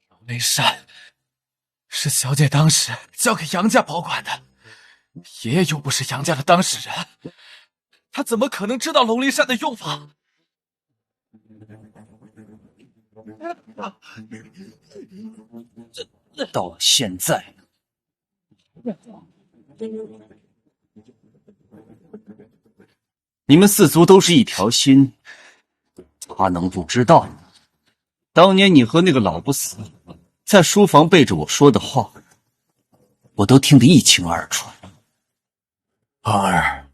龙鳞扇是小姐当时交给杨家保管的，爷爷又不是杨家的当事人，他怎么可能知道龙鳞扇的用法？到了现在，你们四族都是一条心，他能不知道吗？当年你和那个老不死在书房背着我说的话，我都听得一清二楚。芳儿，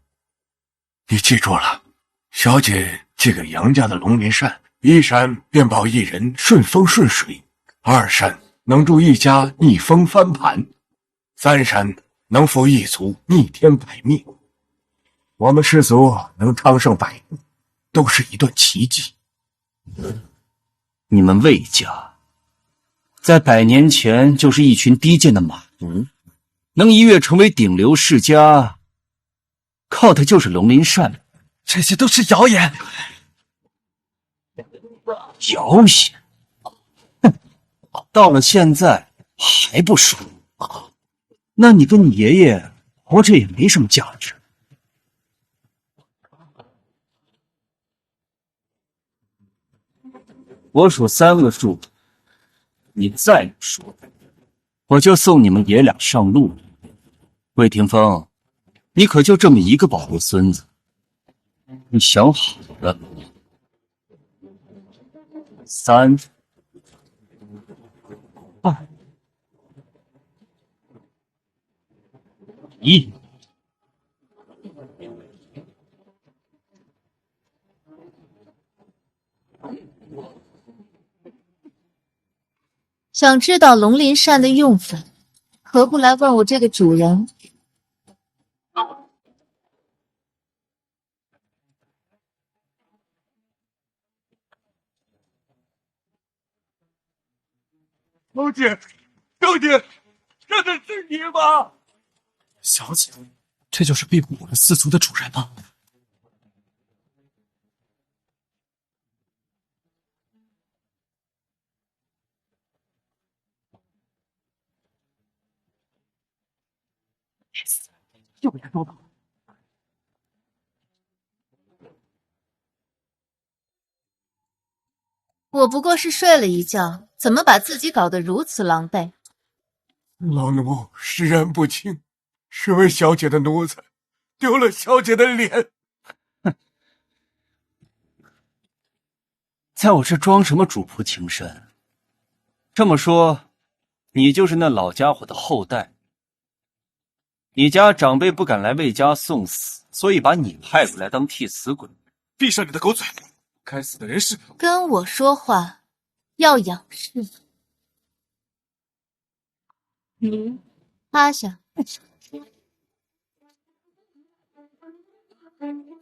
你记住了，小姐借给杨家的龙鳞扇，一扇便保一人顺风顺水，二扇能助一家逆风翻盘，三扇能扶一族逆天改命。我们氏族能昌盛100年，都是一段奇迹。你们魏家在100年前就是一群低贱的马奴，能一跃成为顶流世家，靠的就是龙鳞扇。这些都是谣言。谣言？哼，到了现在还不说，那你跟你爷爷活着也没什么价值。我数3个数，你再不说，我就送你们爷俩上路了。魏霆锋，你可就这么一个宝贝孙子，你想好了？3、2、1。想知道龙鳞扇的用法，何不来问我这个主人？小姐，小姐，真的是你吗？小姐，这就是庇护我们四族的主人吗？又被他捉到了。我不过是睡了一觉，怎么把自己搞得如此狼狈？老奴识人不清，是为小姐的奴才，丢了小姐的脸。在我这装什么主仆情深？这么说，你就是那老家伙的后代。你家长辈不敢来魏家送死，所以把你派过来当替死鬼。闭上你的狗嘴！该死的人是跟我说话要仰视。趴下。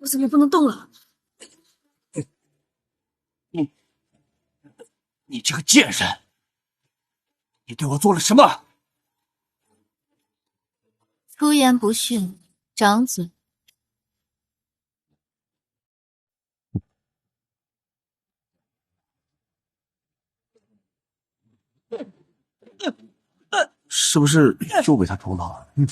我怎么不能动了？你这个贱人，你对我做了什么？出言不逊，掌嘴。是不是又被他撞到了？你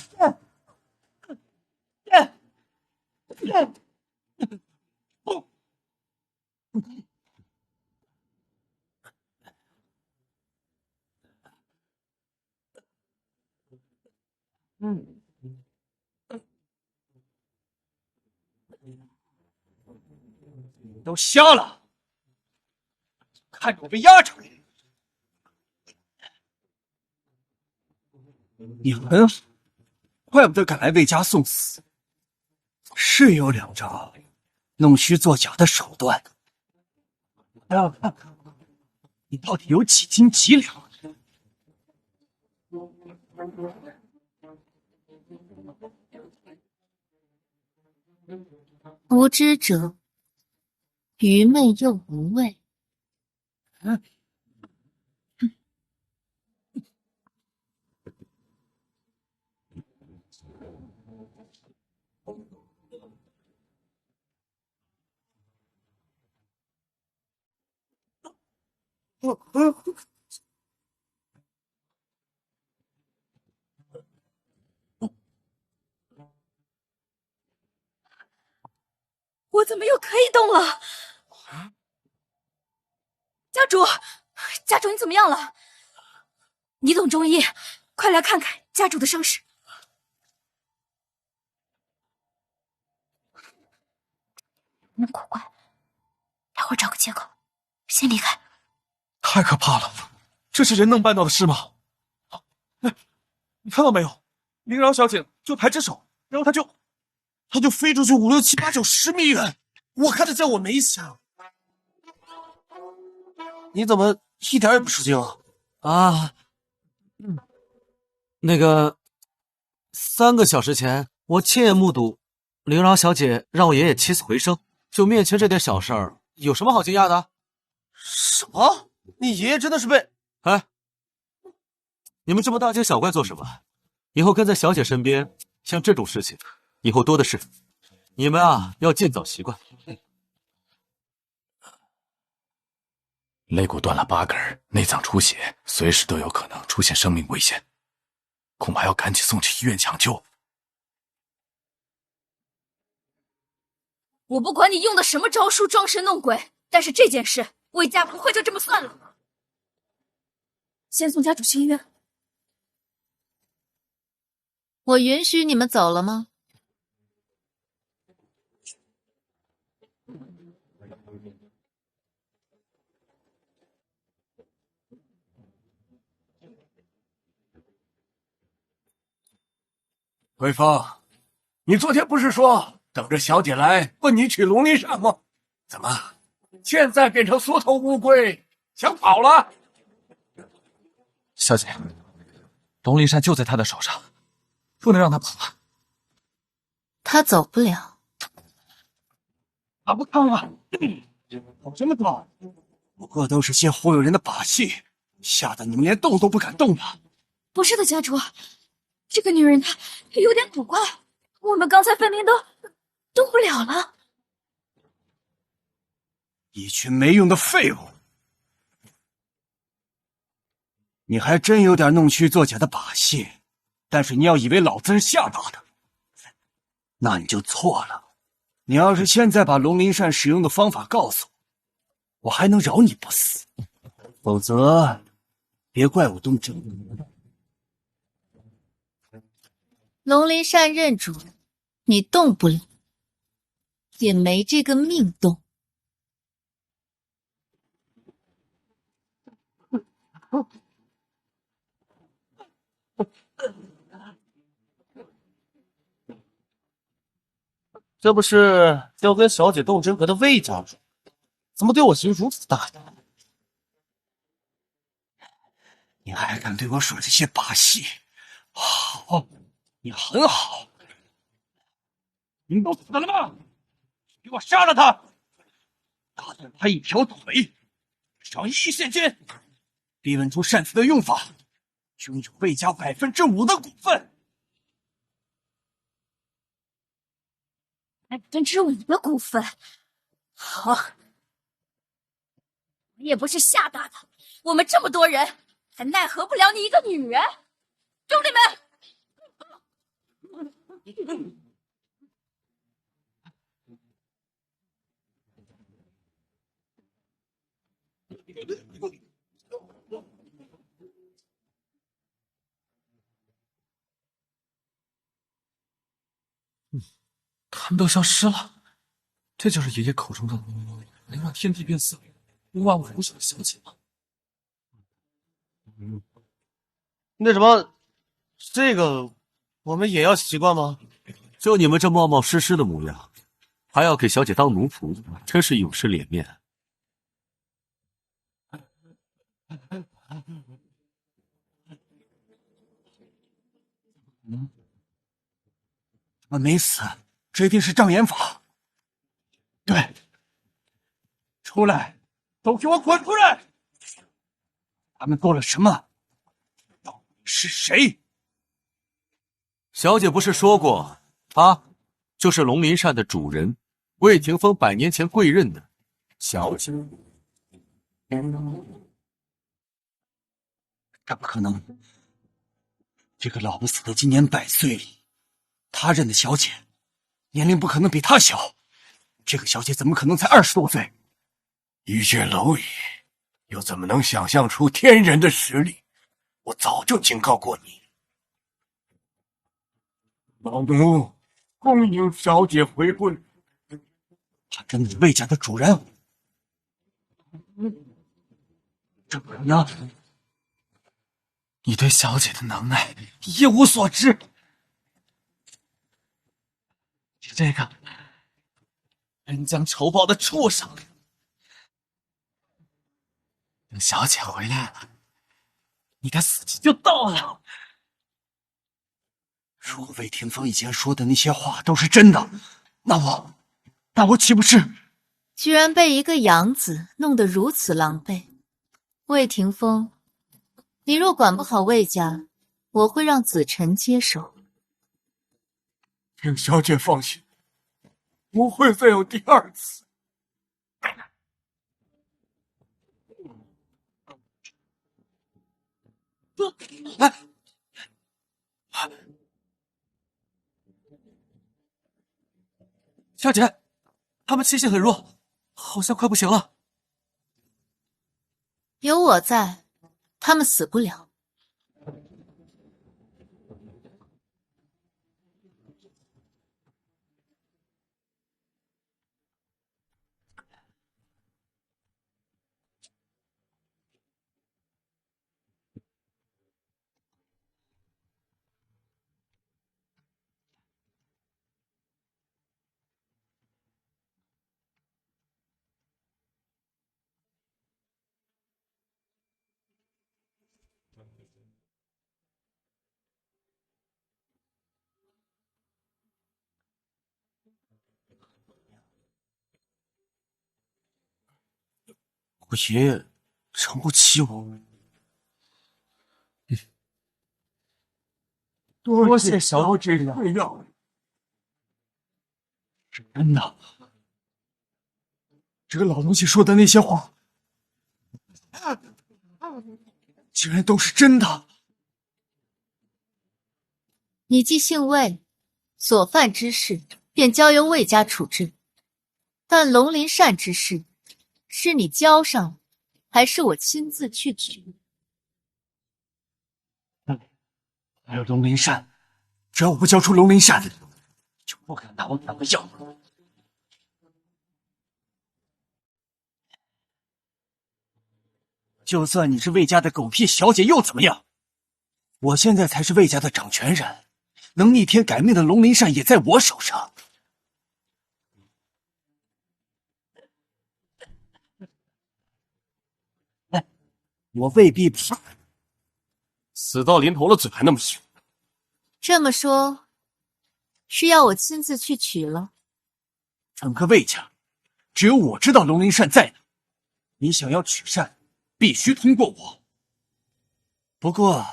都瞎了，看着我被压着。你很好，怪不得敢来魏家送死，是有两招弄虚作假的手段。我要看看你到底有几斤几两。无知者，愚昧又无畏。我怎么又可以动了？家主，家主，你怎么样了？你懂中医，快来看看家主的伤势。那古怪，待会儿找个借口，先离开。太可怕了，这是人能办到的事吗？哎，你看到没有？灵饶小姐就抬只手，然后她就飞出去5、6、7、8、9、10米远，我看得见，我没想。你怎么一点也不吃惊啊？啊，那个3个小时前，我亲眼目睹灵饶小姐让我爷爷起死回生，就面前这点小事儿，有什么好惊讶的？什么？你爷爷真的是被……哎，你们这么大惊小怪做什么？以后跟在小姐身边，像这种事情，以后多的是。你们啊，要尽早习惯。肋骨断了8根，内脏出血，随时都有可能出现生命危险，恐怕要赶紧送去医院抢救。我不管你用的什么招数装神弄鬼，但是这件事魏家不会就这么算了。先送家主去医院。我允许你们走了吗？桂芳，你昨天不是说等着小姐来问你去龙鳞山吗？怎么现在变成缩头乌龟，想跑了？小姐，龙鳞山就在他的手上，不能让他跑啊！他走不了。打不抗啊！跑什么跑？不过都是些忽悠人的把戏，吓得你们连动都不敢动了。不是的，家主，这个女人她有点古怪，我们刚才分明都动不了了。一群没用的废物！你还真有点弄虚作假的把戏，但是你要以为老子是吓大的，那你就错了。你要是现在把龙鳞扇使用的方法告诉我，我还能饶你不死，否则别怪我动真。龙鳞扇认主，你动不了，也没这个命动。这不是要跟小姐斗真格的魏家主，怎么对我行如此大胆？你还敢对我耍这些把戏？好，你很好。你们都死了吗？给我杀了他，打断他一条腿，赏1亿现金，逼问出扇子的用法，拥有魏家5%的股份。5%的股份，好，我也不是吓大的，我们这么多人，还奈何不了你一个女人。兄弟们！他们都消失了，这就是爷爷口中的能让天地变色、万物如水的小姐吗？那什么，这个我们也要习惯吗？就你们这冒冒失失的模样，还要给小姐当奴仆，真是有失脸面。他们没死，这一定是障眼法。对，出来，都给我滚出来！他们做了什么？到底是谁？小姐不是说过，她就是龙鳞扇的主人，魏霆锋100年前贵认的小姐。这不可能！这个老不死的今年100岁里，他认的小姐年龄不可能比他小。这个小姐怎么可能才20多岁？一介蝼蚁，又怎么能想象出天人的实力？我早就警告过你。老奴恭迎小姐回归。他真的是魏家的主人？这不能！你对小姐的能耐一无所知。你这个恩将仇报的畜生！等小姐回来了，你的死期就到了。如果魏霆锋以前说的那些话都是真的，那我岂不是……居然被一个养子弄得如此狼狈？魏霆锋，你若管不好魏家，我会让子辰接手。请小姐放心，不会再有第二次。小姐，他们气息很弱，好像快不行了。有我在，他们死不了。我爷爷承不起我。多谢小姐的喂养。是真的，这个老东西说的那些话，竟然都是真的。你既姓魏，所犯之事便交由魏家处置，但龙鳞扇之事，是你交上，还是我亲自去取？还有龙鳞扇，只要我不交出龙鳞扇，就不敢拿我当个药。就算你是魏家的狗屁小姐又怎么样？我现在才是魏家的掌权人，能逆天改命的龙鳞扇也在我手上。我未必怕。死到临头了，嘴还那么凶。这么说，是要我亲自去取了？整个魏家，只有我知道龙鳞扇在哪。你想要取扇，必须通过我。不过，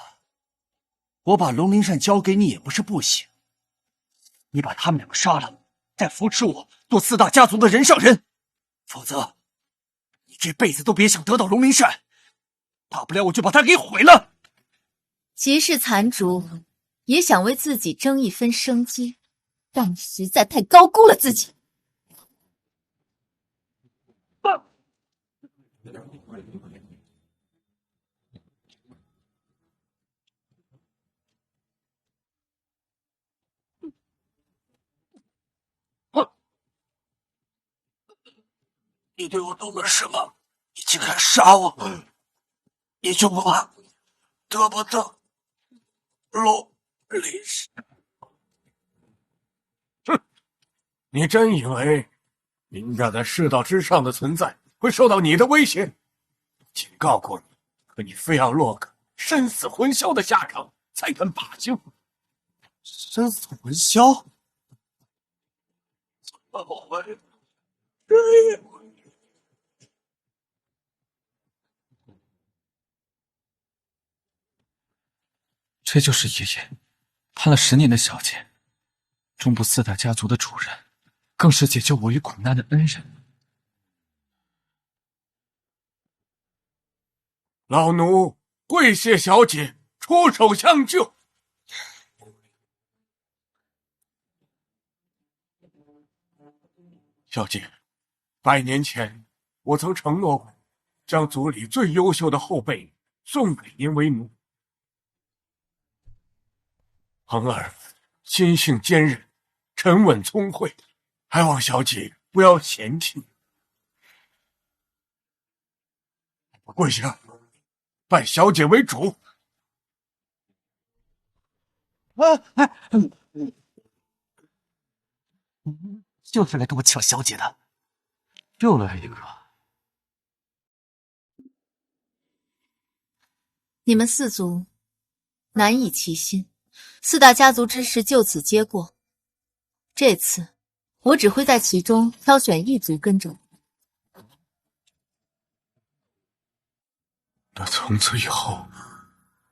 我把龙鳞扇交给你也不是不行。你把他们两个杀了，再扶持我做4大家族的人上人，否则，你这辈子都别想得到龙鳞扇。大不了我就把它给毁了。即是残烛，也想为自己争一分生机，但你实在太高估了自己。你对我动了什么？你竟敢杀我！你就不怕得不到龙鳞山？哼！你真以为凌驾在世道之上的存在会受到你的威胁？警告过你，可你非要落个身死魂消的下场才敢罢休。身死魂消？我们这也这就是爷爷判了10年的小姐，中部4大家族的主人，更是解救我于苦难的恩人。老奴跪谢小姐出手相救。小姐，100年前我曾承诺过，将族里最优秀的后辈送给您为奴。恒儿心性坚韧，沉稳聪慧，还望小姐不要嫌弃。跪下，拜小姐为主。就是来跟我抢小姐的。又来一个。你们4族难以齐心，4大家族之事就此接过。这次我只会在其中挑选1族跟着我。那从此以后，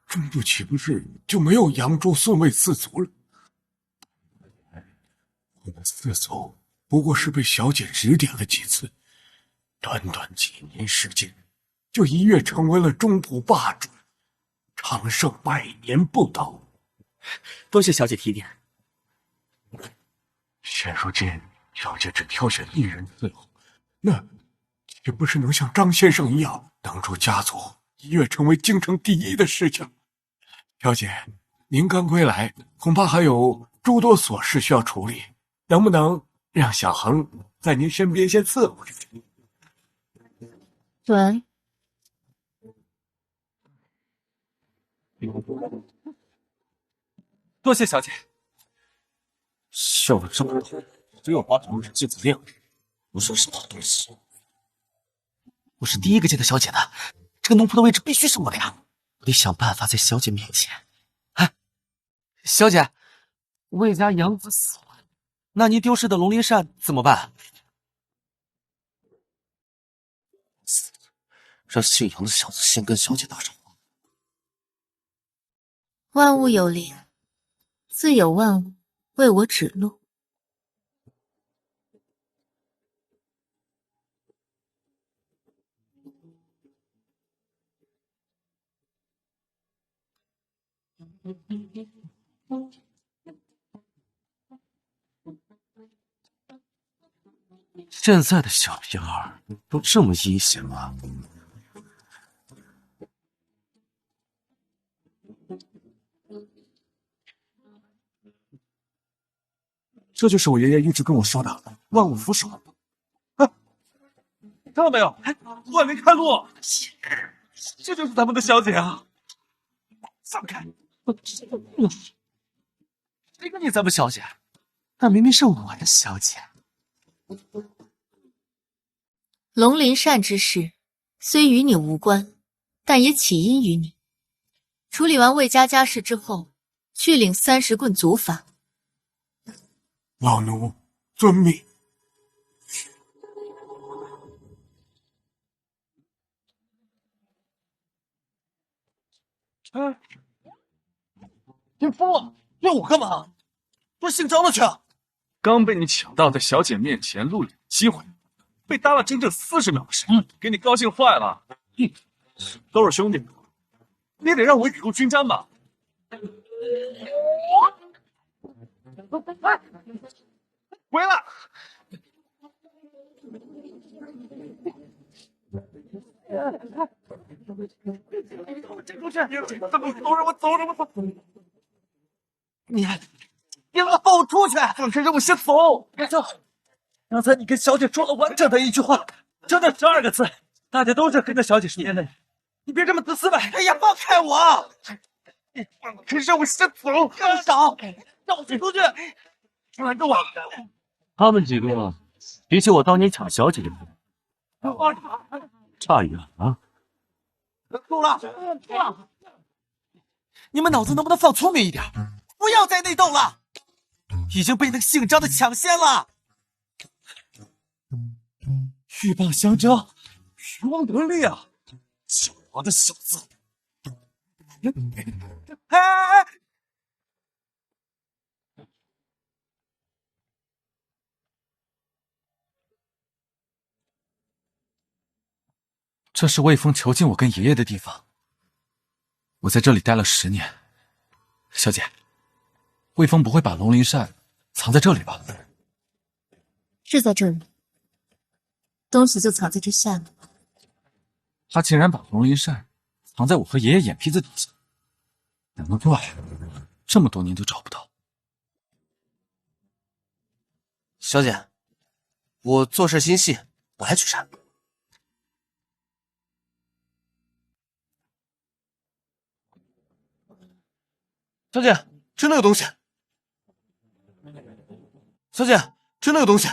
中部岂不是就没有杨州孙卫4族了？我们4族不过是被小姐指点了几次，短短几年时间，就一跃成为了中部霸主，长盛100年不倒。多谢小姐提点。现如今，小姐只挑选1人伺候，那岂不是能像张先生一样，能助家族一跃成为京城第1的事情？小姐，您刚归来，恐怕还有诸多琐事需要处理，能不能让小恒在您身边先伺候着？准。多谢小姐。笑得这么大，只有把头日镜子亮，不算什么好东西。我是第一个见到小姐的，这个奴仆的位置必须是我的呀！我得想办法在小姐面前。哎，小姐，魏家养子死了，那您丢失的龙鳞扇怎么办？让姓杨的小子先跟小姐打招呼。万物有灵，自有万物为我指路。现在的小屁孩都这么阴险吗？这就是我爷爷一直跟我说的万物扶手。啊，看到没有？万灵开路，这就是咱们的小姐啊！放开！谁跟你咱们小姐？那明明是我的小姐。龙鳞扇之事虽与你无关，但也起因于你。处理完魏家家事之后，去领30棍族法。老奴遵命。你疯了？要我干嘛？不是姓张的去啊！刚被你抢到在小姐面前露脸的机会，被搭了整整40秒的时间，给你高兴坏了。都是兄弟，你得让我雨露均沾吧？回来！怎么走？让我走！让我走！你给我放我出去！放开，让我先走！别走！刚才你跟小姐说了完整的一句话，整整12个字，大家都是跟着小姐身边的人，你别这么自私呗！哎呀，放开我！放开，让我先走！干啥？让我先出去！拦着我！他们几个比起我当年抢小姐的差远了。够了！够了！你们脑子能不能放聪明一点？不要再内斗了！已经被那个姓张的抢先了。鹬蚌相争，渔翁得利啊！狡猾的小子！哎！这是魏峰囚禁我跟爷爷的地方，我在这里待了10年。小姐，魏峰不会把龙鳞扇藏在这里吧？是在这里，东西就藏在这下面。他竟然把龙鳞扇藏在我和爷爷眼皮子底下，难怪这么多年都找不到。小姐，我做事心细，不爱取扇。小姐，吃那个东西。小姐，吃那个东西。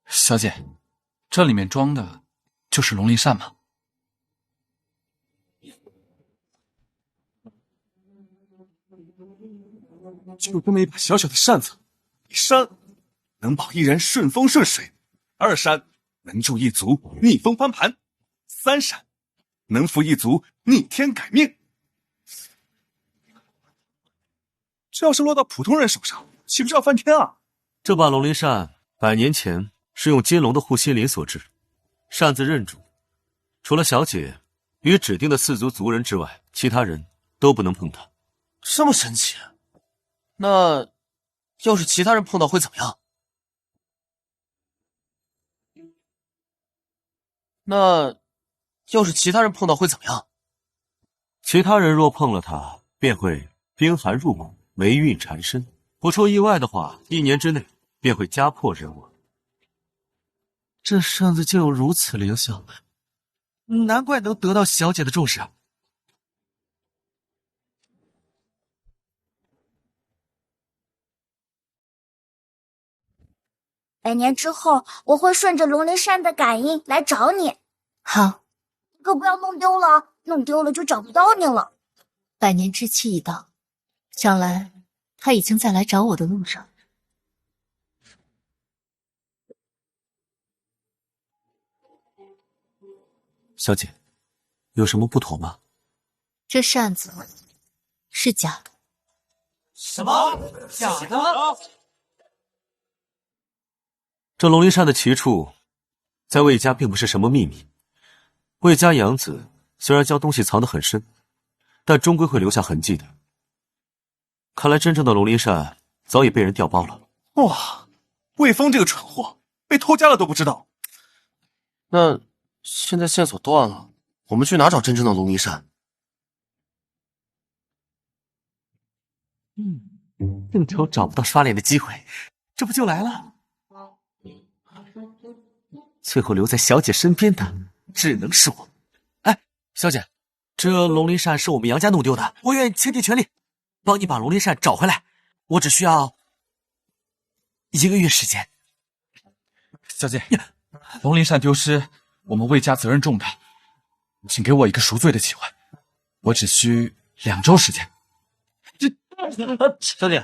小姐，这里面装的就是龙鳞扇吗？就这么一把小小的扇子，一扇能保一人顺风顺水，2扇能助一族逆风翻盘，3扇能扶一族逆天改命。这要是落到普通人手上，岂不是要翻天啊？这把龙鳞扇100年前是用金龙的护心鳞所制，扇子刃主除了小姐与指定的4族族人之外，其他人都不能碰它。这么神奇？那要是其他人碰到会怎么样？其他人若碰了它，便会冰寒入骨，霉运缠身。不出意外的话，1年之内便会家破人亡。这扇子竟有如此灵效，难怪能得到小姐的重视。100年之后，我会顺着龙鳞扇的感应来找你。好，可不要弄丢了，弄丢了就找不到你了。100年之期已到，想来他已经在来找我的路上。小姐，有什么不妥吗？这扇子是假的。什么？假的？这龙鳞扇的奇处，在魏家并不是什么秘密。魏家养子虽然将东西藏得很深，但终归会留下痕迹的。看来真正的龙鳞扇早已被人调包了。哇，魏峰这个蠢货，被偷家了都不知道。那现在线索断了，我们去哪找真正的龙鳞扇？正愁找不到刷脸的机会，这不就来了？最后留在小姐身边的只能是我。哎，小姐，这龙鳞扇是我们杨家弄丢的，我愿意倾尽全力帮你把龙鳞扇找回来，我只需要1个月时间。小姐，龙鳞扇丢失，我们魏家责任重大，请给我一个赎罪的机会，我只需2周时间。小姐，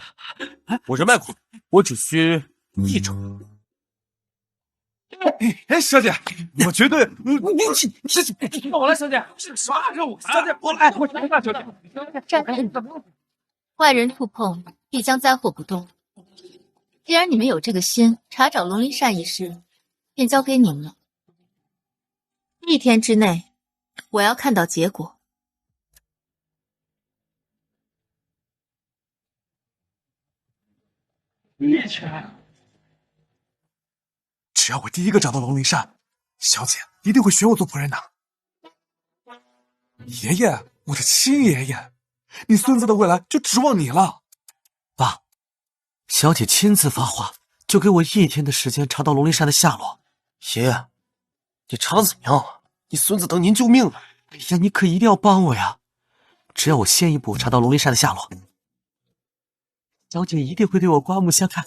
我人脉广，我只需1周。哎，小姐，我绝对，你我来，小姐，是啥任务？小姐，我来，我来吧，小姐。站定，外人触碰必将灾祸不动。既然你们有这个心，查找龙鳞扇一事便交给你们了。1天之内，我要看到结果。1天。只要我第一个找到龙鳞扇，小姐一定会选我做仆人的。爷爷，我的亲爷爷，你孙子的未来就指望你了。爸，小姐亲自发话，就给我1天的时间查到龙鳞扇的下落。爷爷，你查的怎么样啊？你孙子等您救命了。哎呀，你可一定要帮我呀！只要我先一步查到龙鳞扇的下落，小姐一定会对我刮目相看。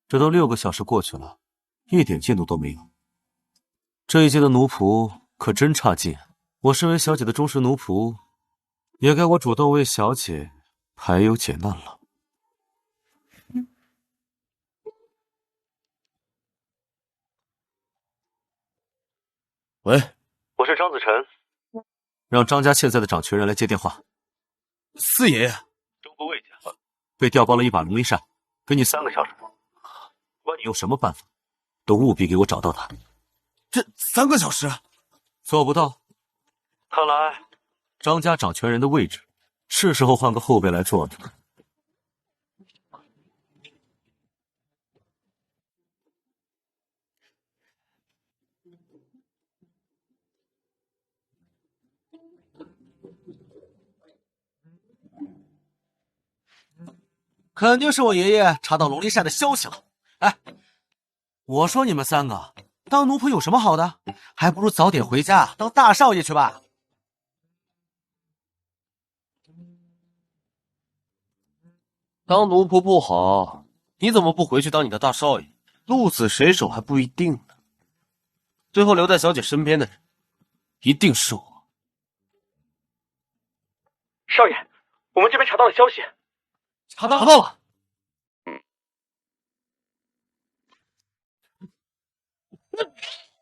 这都6个小时过去了，一点进度都没有。这一届的奴仆可真差劲，我身为小姐的忠实奴仆，也该我主动为小姐排忧解难了。喂，我是张子晨，让张家现在的掌权人来接电话。四爷爷，中部魏家被调包了一把龙鳞扇，给你3个小时，不管你用什么办法，都务必给我找到他。这3个小时，做不到。看来张家掌权人的位置是时候换个后辈来坐了。肯定是我爷爷查到龙鳞扇的消息了。哎，我说你们3个当奴仆有什么好的？还不如早点回家当大少爷去吧。当奴仆不好，你怎么不回去当你的大少爷？鹿死谁手还不一定呢。最后留在小姐身边的人，一定是我。少爷，我们这边查到了消息。查到了。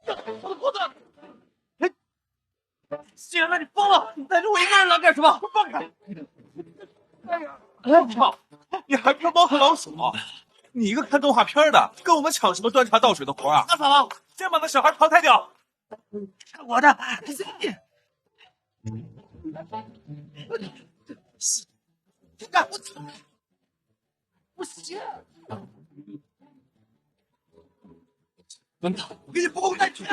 我的裤子！谢然，你疯了！你带着我一个人来干什么？放开！哎呀，操！你还飘猫和老鼠？你一个看动画片的，跟我们抢什么端茶倒水的活啊？大嫂，先把那小孩淘汰掉！我的！干！不行！滚蛋！我给你不共戴天！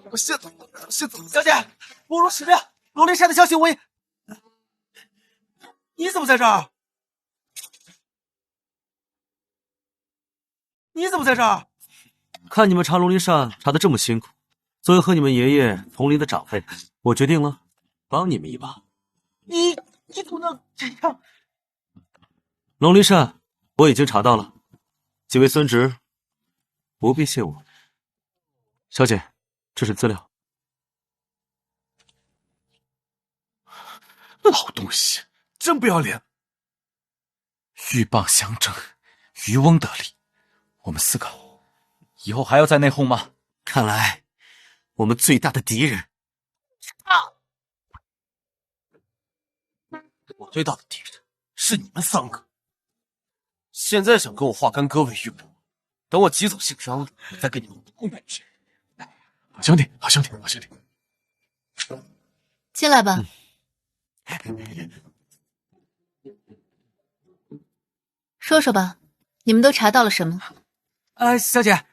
我现在小姐，不辱使命！龙鳞扇的消息我也……你怎么在这儿？你怎么在这儿？看你们查龙鳞扇查得这么辛苦，作为和你们爷爷同龄的长辈，我决定了，帮你们一把。你怎么能这样？龙鳞扇我已经查到了，几位孙侄不必谢我。小姐，这是资料。老东西，真不要脸！鹬蚌相争，渔翁得利。我们4个以后还要再内讧吗？看来我们最大的敌人我最大的敌人是你们3个。现在想跟我化干戈为玉帛，等我急走姓张的，再跟你们不共戴天。好兄弟，好兄弟，好兄弟，进来吧。说说吧，你们都查到了什么？小姐，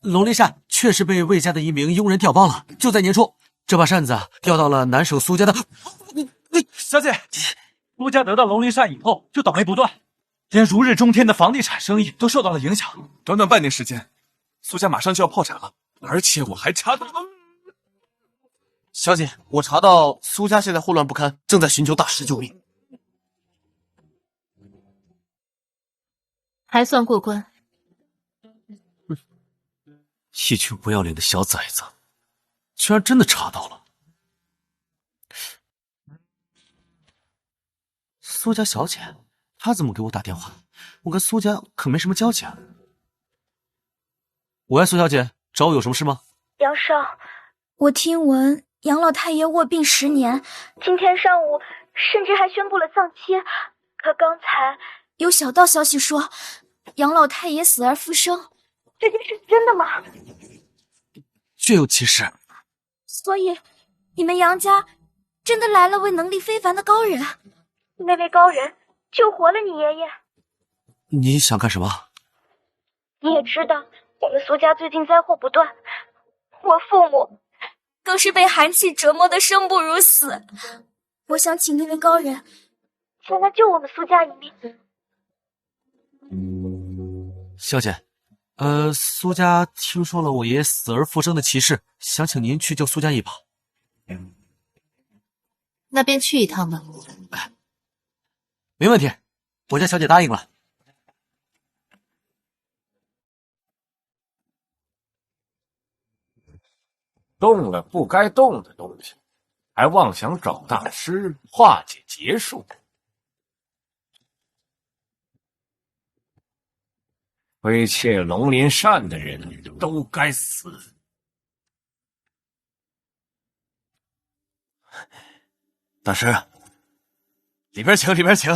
龙鳞扇确实被魏家的一名佣人调包了，就在年初，这把扇子调到了南省苏家的。小姐，苏家得到龙鳞扇以后就倒霉不断，连如日中天的房地产生意都受到了影响。短短半年时间，苏家马上就要破产了，而且我还查到了。小姐，我查到苏家现在混乱不堪，正在寻求大师救命。还算过关。一群不要脸的小崽子，居然真的查到了。苏家小姐，她怎么给我打电话？我跟苏家可没什么交集啊。喂，苏小姐，找我有什么事吗？杨少，我听闻杨老太爷卧病10年，今天上午甚至还宣布了丧期。可刚才有小道消息说，杨老太爷死而复生，这件事真的吗？确有其事。所以，你们杨家真的来了位能力非凡的高人，那位高人救活了你爷爷。你想干什么？你也知道，我们苏家最近灾祸不断，我父母更是被寒气折磨得生不如死。我想请那位高人前来救我们苏家一命。小姐，苏家听说了我爷爷死而复生的奇事，想请您去救苏家一把。那便去一趟吧。没问题，我家小姐答应了。动了不该动的东西，还妄想找大师化解劫数，推窃龙鳞扇的人都该死。大师，里边请，里边请。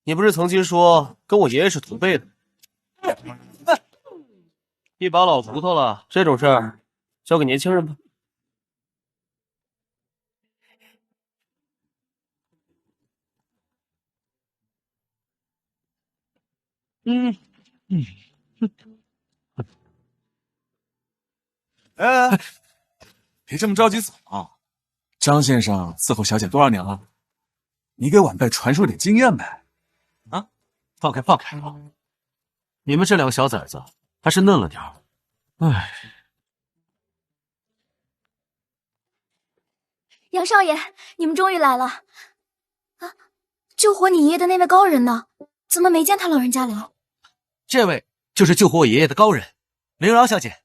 你不是曾经说跟我爷爷是同辈的？一把老骨头了，这种事儿交给年轻人吧。别这么着急走啊！张先生伺候小姐多少年了？你给晚辈传授点经验呗。啊，放开放开！你们这两个小崽子还是嫩了点儿。唉，杨少爷，你们终于来了。啊，救活你爷爷的那位高人呢？怎么没见他老人家来？这位就是救活我爷爷的高人，灵饶小姐。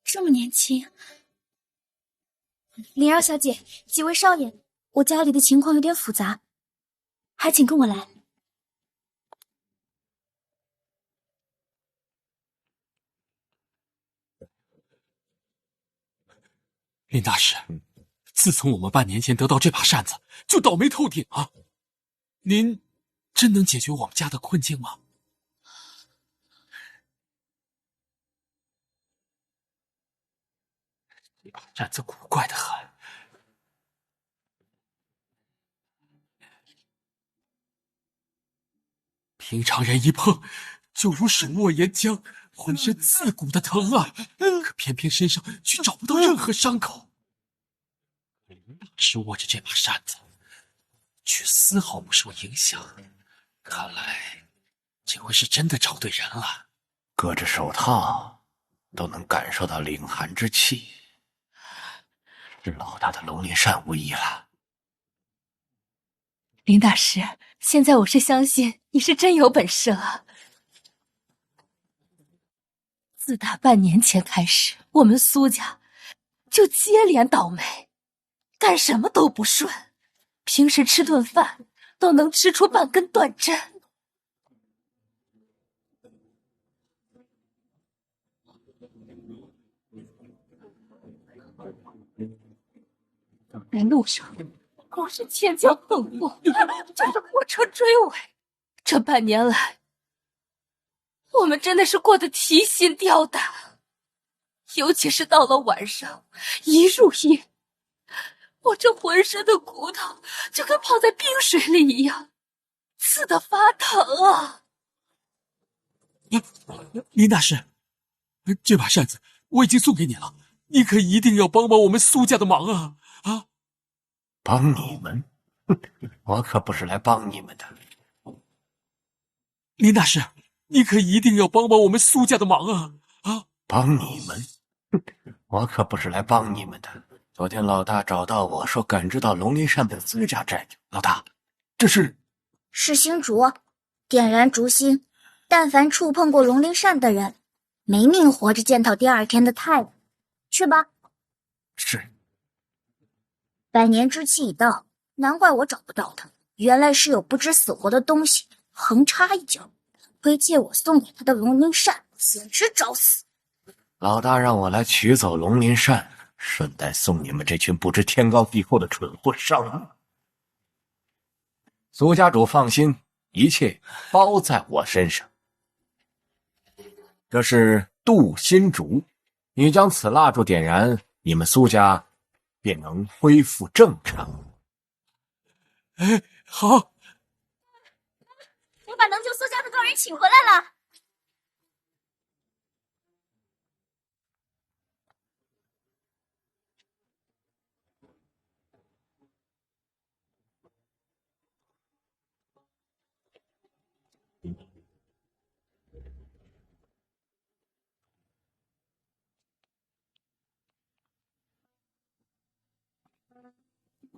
这么年轻。灵儿小姐，几位少爷，我家里的情况有点复杂，还请跟我来。林大师，自从我们半年前得到这把扇子，就倒霉透顶啊！您真能解决我们家的困境吗？这把扇子古怪的很，平常人一碰，就如手握岩浆，浑身刺骨的疼啊！可偏偏身上却找不到任何伤口。林大师握着这把扇子，却丝毫不受影响。看来这回是真的找对人了。隔着手套都能感受到凛寒之气，是老大的龙鳞扇无疑了。林大师，现在我是相信你是真有本事了。自打半年前开始，我们苏家就接连倒霉，干什么都不顺，平时吃顿饭都能吃出半根断针。在路上光是牵强横过，就是货车追尾。这半年来，我们真的是过得提心吊胆，尤其是到了晚上，一入夜，我这浑身的骨头就跟泡在冰水里一样，刺得发疼啊！林大师，这把扇子我已经送给你了，你可一定要帮帮我们苏家的忙啊！啊！帮你们？我可不是来帮你们的。林大师，你可一定要帮帮我们苏家的忙啊！啊！帮你们？我可不是来帮你们的。昨天老大找到我说感知到龙鳞扇被私家占有。老大，这是噬心烛，点燃烛心，但凡触碰过龙鳞扇的人，没命活着见到第二天的太阳。去吧。是。百年之期已到，难怪我找不到他，原来是有不知死活的东西横插一脚，亏借我送给他的龙鳞扇，简直找死。老大让我来取走龙鳞扇，顺带送你们这群不知天高地厚的蠢货上路。苏家主放心，一切包在我身上。这是镀心烛，你将此蜡烛点燃，你们苏家便能恢复正常。哎，好，我把能救苏家的高人请回来了。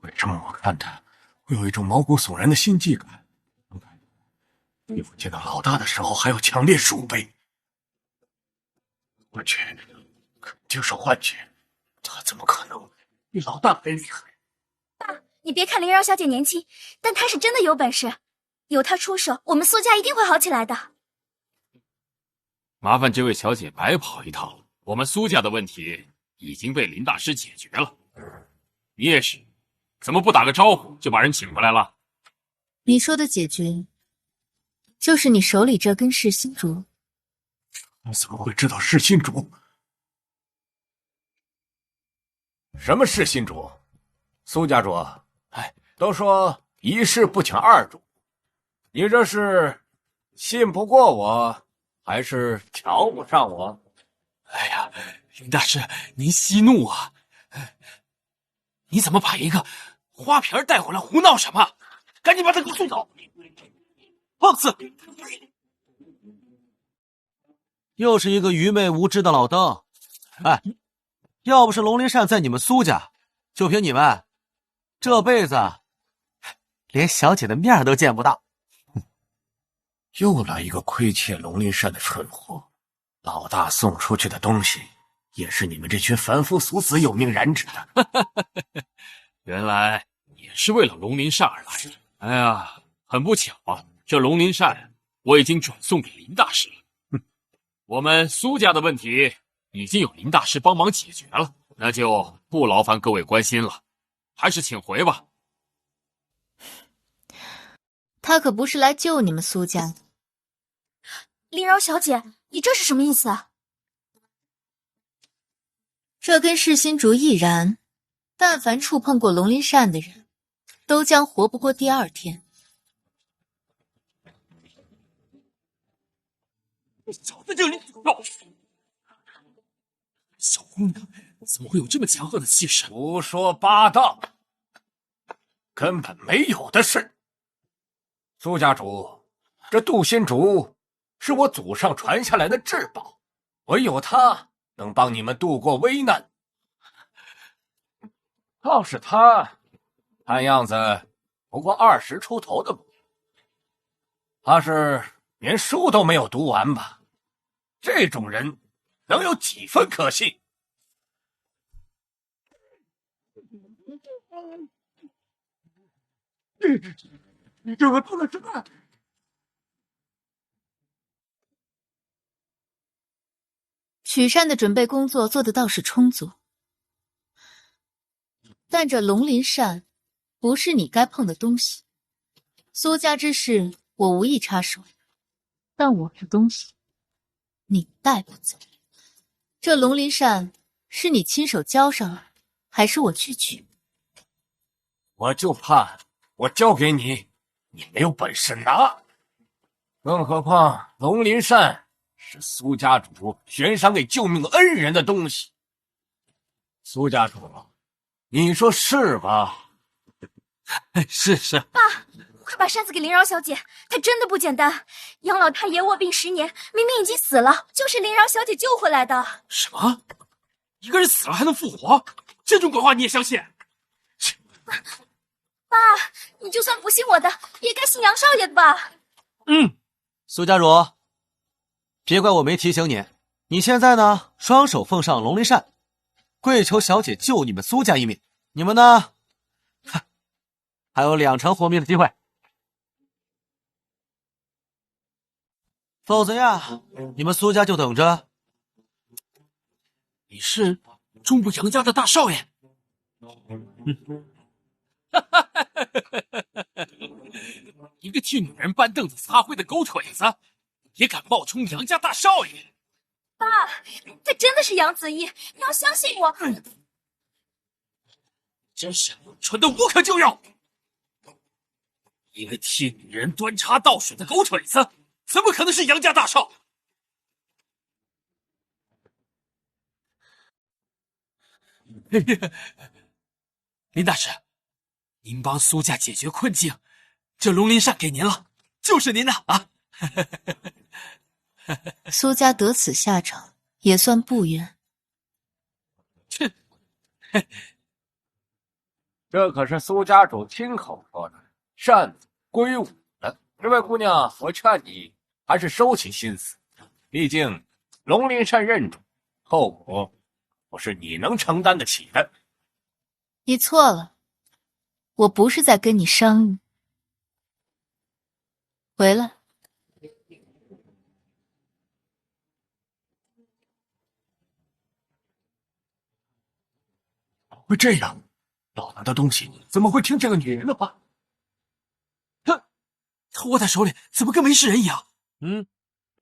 为什么我看他会有一种毛骨悚然的心悸感？比我见到老大的时候还要强烈数倍。幻觉，肯定是幻觉，他怎么可能比老大还厉害？爸，你别看林饶小姐年轻，但她是真的有本事，有她出手，我们苏家一定会好起来的。麻烦这位小姐白跑一趟，我们苏家的问题已经被林大师解决了。你也是，怎么不打个招呼就把人请回来了？你说的解决，就是你手里这根噬心烛。你怎么会知道噬心烛？什么噬心烛？苏家主，都说一事不请二主，你这是信不过我，还是瞧不上我？哎呀，林大师，您息怒啊！你怎么把一个花瓶带回来胡闹什么？赶紧把他给我送走！放肆！又是一个愚昧无知的老邓。哎，要不是龙鳞扇在你们苏家，就凭你们，这辈子连小姐的面都见不到。又来一个亏欠龙鳞扇的蠢货！老大送出去的东西，也是你们这群凡夫俗子有命染指的。原来也是为了龙鳞扇而来的。哎呀，很不巧啊，这龙鳞扇我已经转送给林大师了。我们苏家的问题已经有林大师帮忙解决了，那就不劳烦各位关心了，还是请回吧。他可不是来救你们苏家的。林饶小姐，你这是什么意思啊？这根噬心烛一燃，但凡触碰过龙鳞扇的人，都将活不过第二天。你找在这里诅咒！小姑娘怎么会有这么强横的气势？胡说八道，根本没有的事。苏家主，这镀心烛是我祖上传下来的至宝，唯有它能帮你们度过危难。要是他，看样子不过20出头的模样，怕是连书都没有读完吧？这种人能有几分可信？你给我做了什么？取扇的准备工作做得倒是充足，但这龙鳞扇不是你该碰的东西。苏家之事我无意插手，但我的东西你带不走。这龙鳞扇是你亲手交上来，还是我去取？我就怕我交给你，你没有本事拿。更何况龙鳞扇是苏家主悬赏给救命恩人的东西。苏家主，你说是吧？是。爸，快把扇子给林饶小姐，她真的不简单。杨老太爷卧病10年，明明已经死了，就是林饶小姐救回来的。什么？一个人死了还能复活？这种鬼话你也相信？爸，爸，你就算不信我的，也该信杨少爷的吧？苏家茹，别怪我没提醒你。你现在呢，双手奉上龙鳞扇，跪求小姐救你们苏家一命。你们呢，还有2成活命的机会。否则呀，你们苏家就等着。你是中部杨家的大少爷。一个替女人搬凳子擦灰的狗腿子，也敢冒充杨家大少爷？爸，他真的是杨子毅，你要相信我。真是蠢得无可救药！一个替女人端茶倒水的狗腿子，怎么可能是杨家大少？林大师，您帮苏家解决困境，这龙鳞扇给您了，就是您的啊！苏家得此下场，也算不冤。切，这可是苏家主亲口说的，扇子归我了。这位姑娘，我劝你还是收起心思，毕竟龙鳞扇认主，后果不是你能承担得起的。你错了，我不是在跟你商议。回来。会这样？老大的东西怎么会听这个女人的话？他握在手里，怎么跟没事人一样？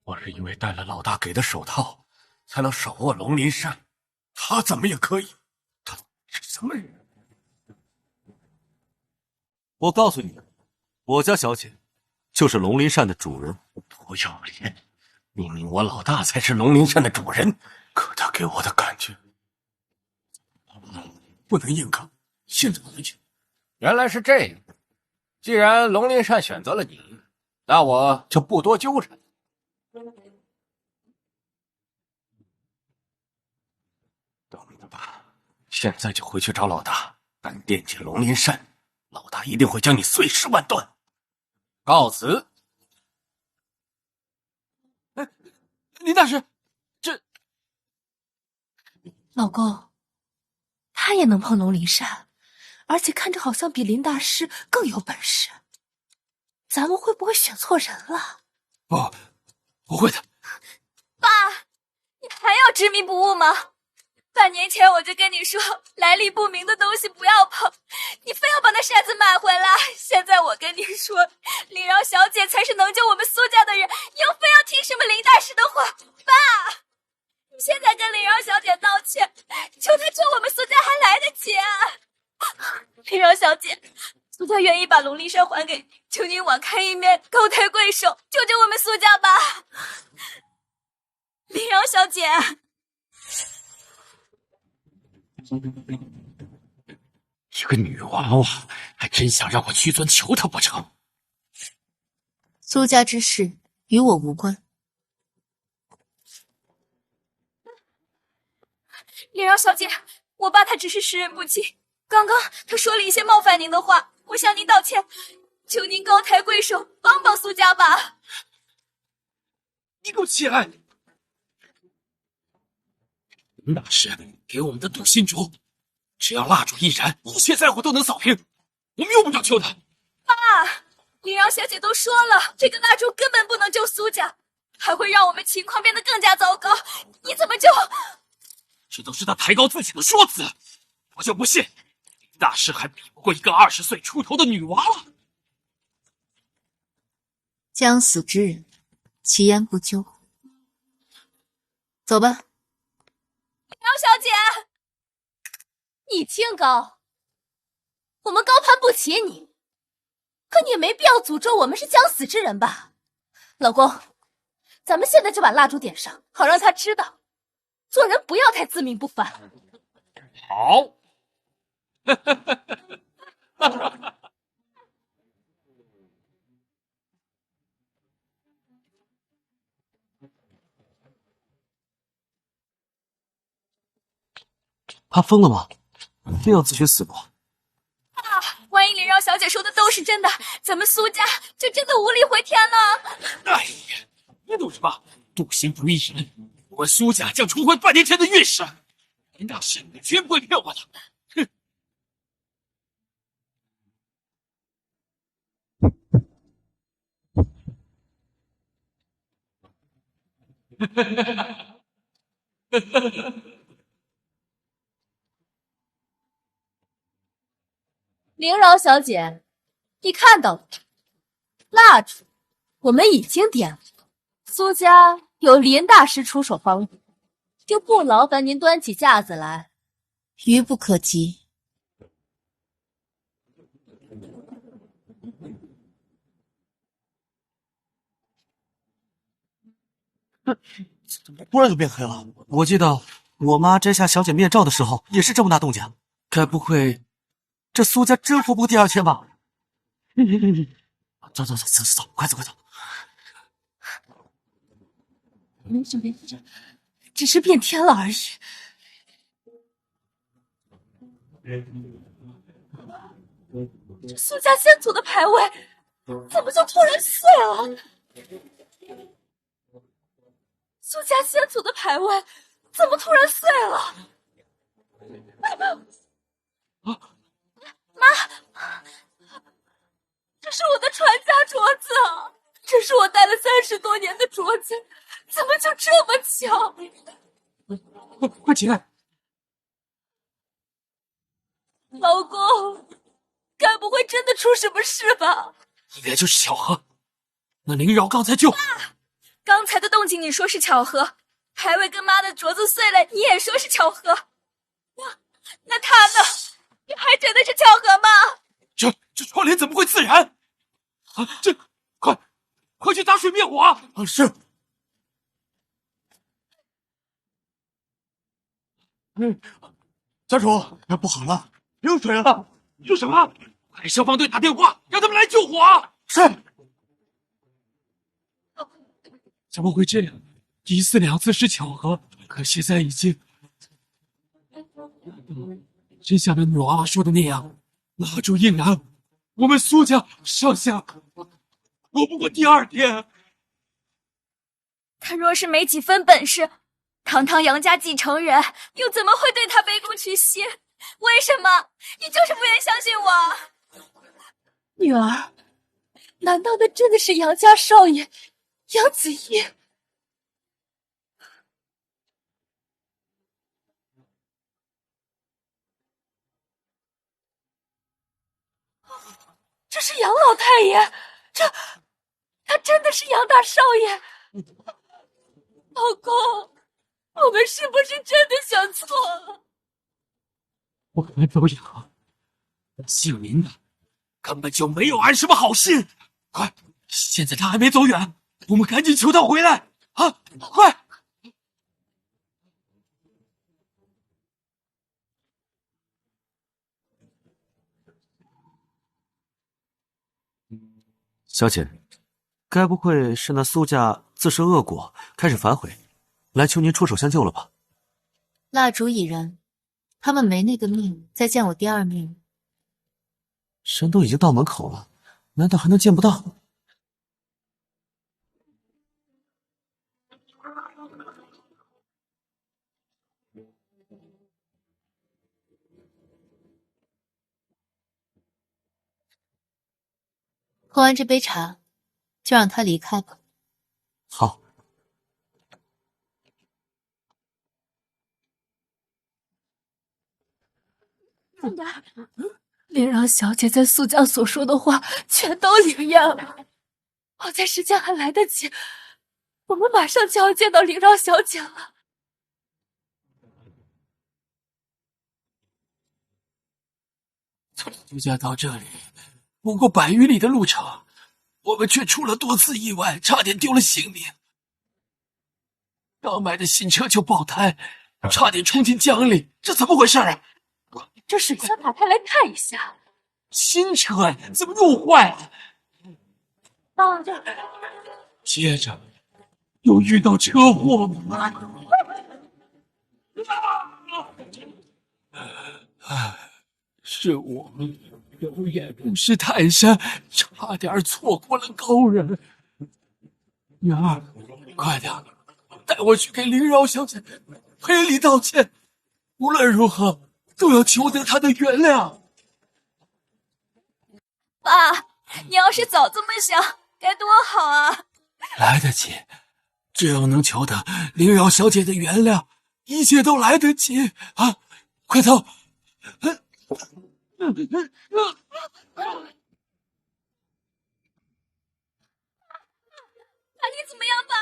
我是因为戴了老大给的手套，才能手握龙鳞扇。他怎么也可以？他是什么人？我告诉你，我家小姐就是龙鳞扇的主人。不要脸！明明我老大才是龙鳞扇的主人，可他给我的感觉……不能硬刚，现在回去。原来是这样。既然龙鳞扇选择了你，那我就不多纠缠。等着吧，现在就回去找老大。敢惦记龙鳞扇，老大一定会将你碎尸万段。告辞。林大师，这老公，他也能碰龙鳞扇，而且看着好像比林大师更有本事。咱们会不会选错人了？不会的。爸，你还要执迷不悟吗？半年前我就跟你说，来历不明的东西不要碰，你非要把那扇子买回来。现在我跟你说，林饶小姐才是能救我们苏家的人，你又非要听什么林大师的话。爸，你现在跟林饶小姐道歉，求她救我们苏家还来得及啊！林饶小姐，苏家愿意把龙鳞扇还给你，求您网开一面，高抬贵手，救救我们苏家吧！林饶小姐。一个女娃娃，还真想让我屈尊求她不成？苏家之事与我无关。林饶小姐，我爸他只是识人不清，刚刚他说了一些冒犯您的话，我向您道歉，求您高抬贵手，帮帮苏家吧。你给我起来！林大师给我们的赌心烛，只要蜡烛一燃，一切灾祸都能扫平。我们用不着求他。爸，林饶小姐都说了，这个蜡烛根本不能救苏家，还会让我们情况变得更加糟糕。你怎么就……这都是他抬高自己的说辞，我就不信林大师还比不过一个20岁出头的女娃娃。将死之人，其言不究。走吧。饶小姐，你清高，我们高攀不起你，可你也没必要诅咒我们是将死之人吧？老公，咱们现在就把蜡烛点上，好让他知道，做人不要太自命不凡。好。他疯了吗？非要自寻死路？欢迎林饶小小姐说的都是真的，咱们苏家就真的无力回天了。哎呀，你懂什么？笃行不义人，我们苏家将重回半年前的运势。林大师绝不会骗我的。哼！灵饶小姐，你看到了，蜡烛我们已经点了，苏家有林大师出手帮助，就不劳烦您端起架子来。愚不可及。怎么突然就变黑了？我记得我妈摘下小姐面罩的时候也是这么大动静，该不会这苏家真活不过第二天吧？走，快走！没事，只是变天了而已。这苏家先祖的牌位怎么就突然碎了？苏家先祖的牌位怎么突然碎了？妈，这是我的传家镯子，这是我戴了30多年的镯子，怎么就这么巧？快起来！老公，该不会真的出什么事吧？应该就是巧合。那林饶刚才就……刚才的动静你说是巧合，牌位跟妈的镯子碎了，你也说是巧合。那他呢？你还觉得是巧合吗？这窗帘怎么会自燃？啊，这快去打水灭火啊！是。家主，不好了，有水了！有什么？快给消防队打电话，让他们来救火！是。怎么会这样？一次两次是巧合，可现在已经……真像那女娃娃说的那样，蜡烛一燃，我们苏家上下活不过第二天。他若是没几分本事，堂堂杨家继承人，又怎么会对他卑躬屈膝？为什么？你就是不愿相信我？女儿，难道那真的是杨家少爷杨子怡？这是杨老太爷，他真的是杨大少爷。老公，我们是不是真的想错了？我们都有，姓林的根本就没有安什么好心。快，现在他还没走远，我们赶紧求他回来啊！快！小姐，该不会是那苏家自食恶果，开始反悔，来求您出手相救了吧？蜡烛已燃，他们没那个命再见我第二面。人都已经到门口了，难道还能见不到？喝完这杯茶，就让他离开吧。好。林让小姐在苏家所说的话全都灵验了。好在时间还来得及，我们马上就要见到林让小姐了。从苏家到这里不过100余里的路程，我们却出了多次意外，差点丢了性命。刚买的新车就爆胎，差点冲进江里，这怎么回事啊？这水箱打开来看一下。新车呀，怎么又坏了？啊，接着又遇到车祸。是我们有眼不识泰山，差点错过了高人。女儿，快点，带我去给灵饶小姐赔礼道歉。无论如何，都要求得她的原谅。爸，你要是早这么想，该多好啊！来得及，只要能求得灵饶小姐的原谅，一切都来得及啊！快走！爸，你怎么样，爸？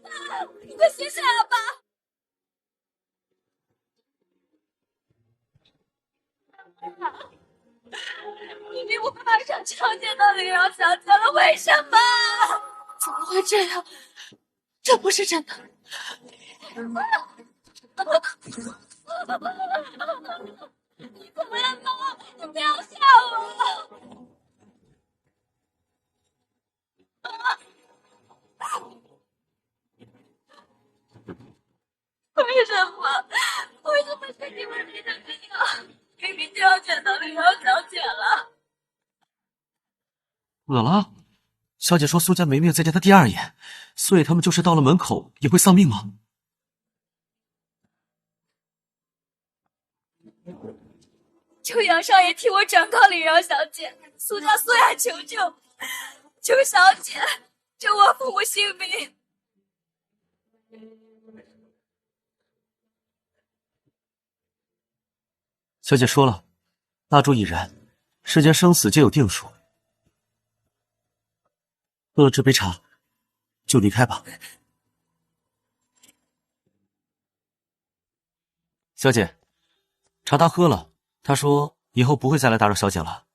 爸，你快醒醒啊，爸！明明我们马上就要见到灵饶小姐了，为什么？怎么会这样？这不是真的！你怎么了，妈？你不要吓我！为什么？为什么事情会变成这样？明明就要见到灵饶小姐了。怎么了？小姐说苏家没命再见她第二眼，所以他们就是到了门口也会丧命吗？求杨少爷替我转告灵饶小姐，苏家苏雅求救，求小姐救我父母性命。小姐说了，蜡烛已燃，世间生死皆有定数。喝了这杯茶，就离开吧。小姐，茶他喝了，他说以后不会再来打扰小姐了。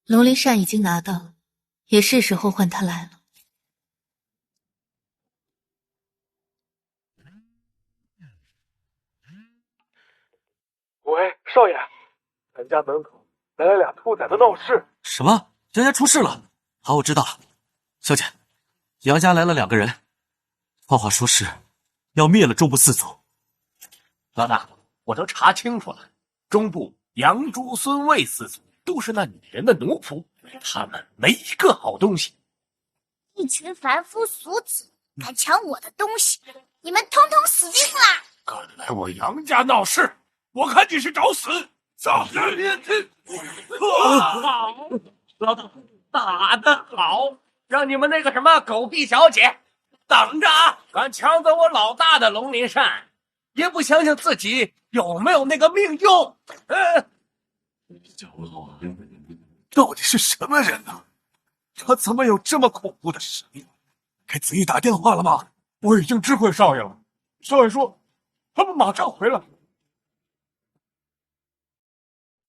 龙鳞扇已经拿到，也是时候换他来了。喂，少爷，咱家门口来了俩兔崽子闹事。什么？杨家出事了？好，我知道了。小姐，杨家来了2个人，话说是要灭了中部4族。老大，我都查清楚了，中部杨朱孙魏4族都是那女人的奴仆，他们没一个好东西。一群凡夫俗子，敢抢我的东西，你们通通死定啦！敢来我杨家闹事，我看你是找死！走！老大打得好，让你们那个什么狗屁小姐等着啊！敢抢走我老大的龙鳞扇，也不想想自己有没有那个命用。小老到底是什么人呢？他怎么有这么恐怖的实力？给子怡打电话了吗？我已经知会少爷了，少爷说他们马上回来。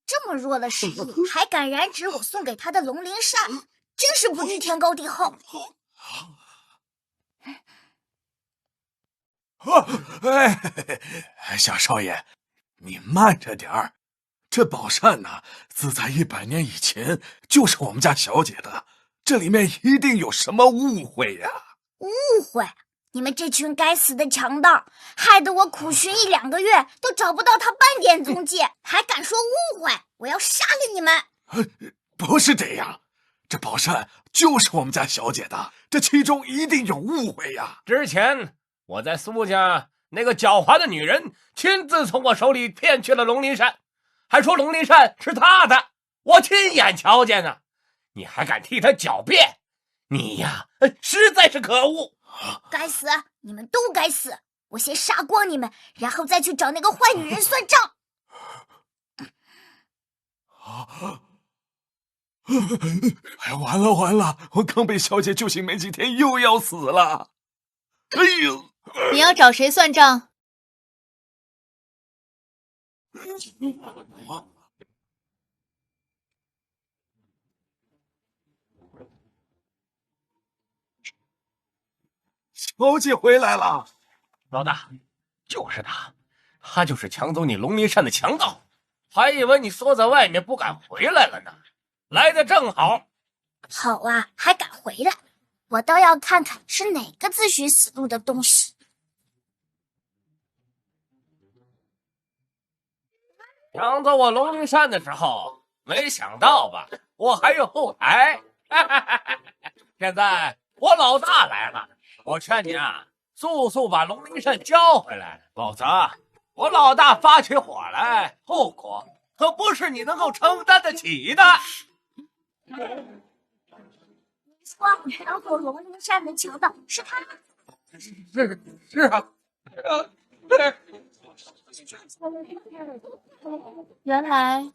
这么弱的实力，还敢染指我送给他的龙鳞扇，真是不知天高地厚。小少爷，你慢着点儿。这宝扇呢，自在100年以前就是我们家小姐的，这里面一定有什么误会呀！误会？你们这群该死的强盗，害得我苦寻1、2个月都找不到他半点踪迹，还敢说误会？我要杀了你们！不是这样，这宝扇就是我们家小姐的，这其中一定有误会呀！之前我在苏家，那个狡猾的女人亲自从我手里骗去了龙鳞扇，还说龙鳞扇是她的，我亲眼瞧见呢。你还敢替她狡辩？你呀，实在是可恶！该死！你们都该死！我先杀光你们，然后再去找那个坏女人算账。完了！我刚被小姐救醒没几天，又要死了！哎呦！你要找谁算账？小姐回来了，老大，就是他，他就是抢走你龙鳞扇的强盗，还以为你缩在外面不敢回来了呢，来的正好。好啊，还敢回来？我倒要看看是哪个自寻死路的东西。抢走我龙鳞扇的时候，没想到吧，我还有后台。现在我老大来了，我劝你啊，速速把龙鳞扇交回来，否则我老大发起火来，后果可不是你能够承担得起的。你说抢走龙鳞扇的强盗是他？是啊，原来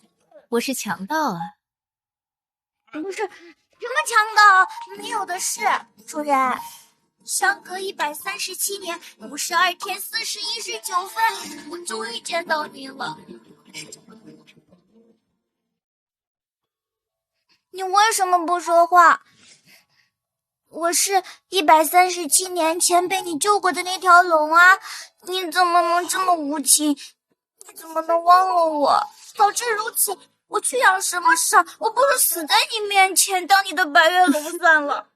我是强盗啊！不是什么强盗，没有的是，主人。相隔137年52天41时9分，我终于见到你了。你为什么不说话？我是137年前被你救过的那条龙啊！你怎么能这么无情？你怎么能忘了我？早知如此，我去养什么伤？我不如死在你面前，当你的白月龙算了。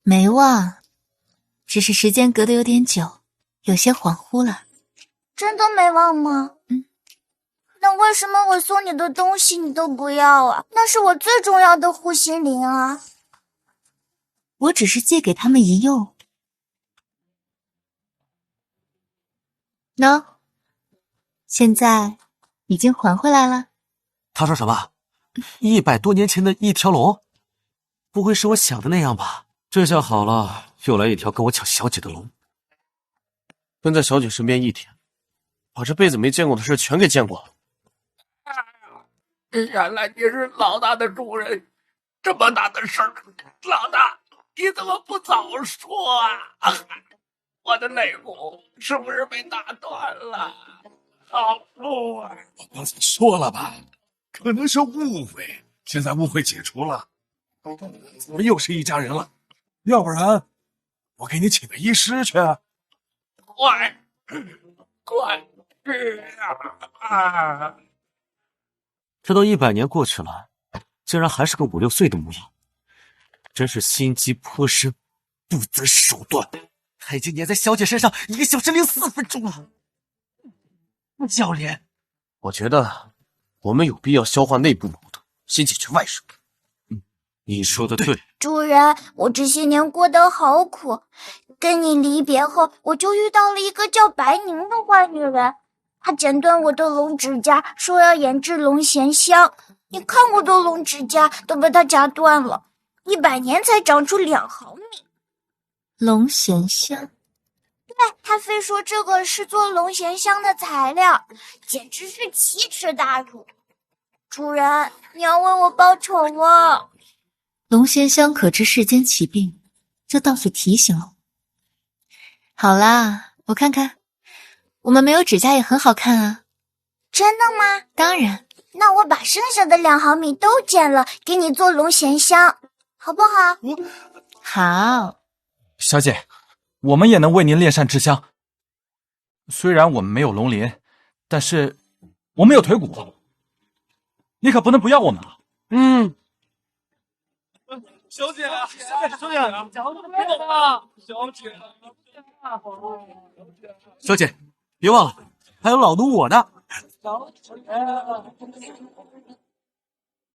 没忘，只是时间隔得有点久，有些恍惚了。真的没忘吗？那为什么我送你的东西你都不要啊？那是我最重要的护心灵啊！我只是借给他们一用。喏，现在已经还回来了。他说什么？100多年前的一条龙？不会是我想的那样吧？这下好了，又来一条跟我抢小姐的龙。跟在小姐身边1天，把这辈子没见过的事全给见过了。原来你是老大的主人，这么大的事儿，老大你怎么不早说啊？我的肋骨是不是被打断了？好不啊！我刚才说了吧，可能是误会，现在误会解除了，我们又是一家人了。要不然，我给你请个医师去。快去啊！这都100年过去了，竟然还是个5、6岁的模样，真是心机颇深，不择手段。他已经粘在小姐身上1个小时04分钟了。教练，我觉得我们有必要消化内部矛盾，先解决外甥。你说的对。主人，我这些年过得好苦，跟你离别后，我就遇到了一个叫白宁的坏女人。她剪断我的龙指甲，说要研制龙涎香。你看我的龙指甲都被她夹断了，100年才长出2毫米。龙涎香？对，她非说这个是做龙涎香的材料，简直是奇耻大辱。主人，你要为我报仇啊！龙涎香可治世间奇病，这倒是提醒了我。好啦，我看看，我们没有指甲也很好看啊。真的吗？当然。那我把剩下的2毫米都剪了，给你做龙涎香，好不好？好。小姐，我们也能为您炼扇制香。虽然我们没有龙鳞，但是我们有腿骨，你可不能不要我们啊！小姐，小姐，别忘了，还有老奴我呢。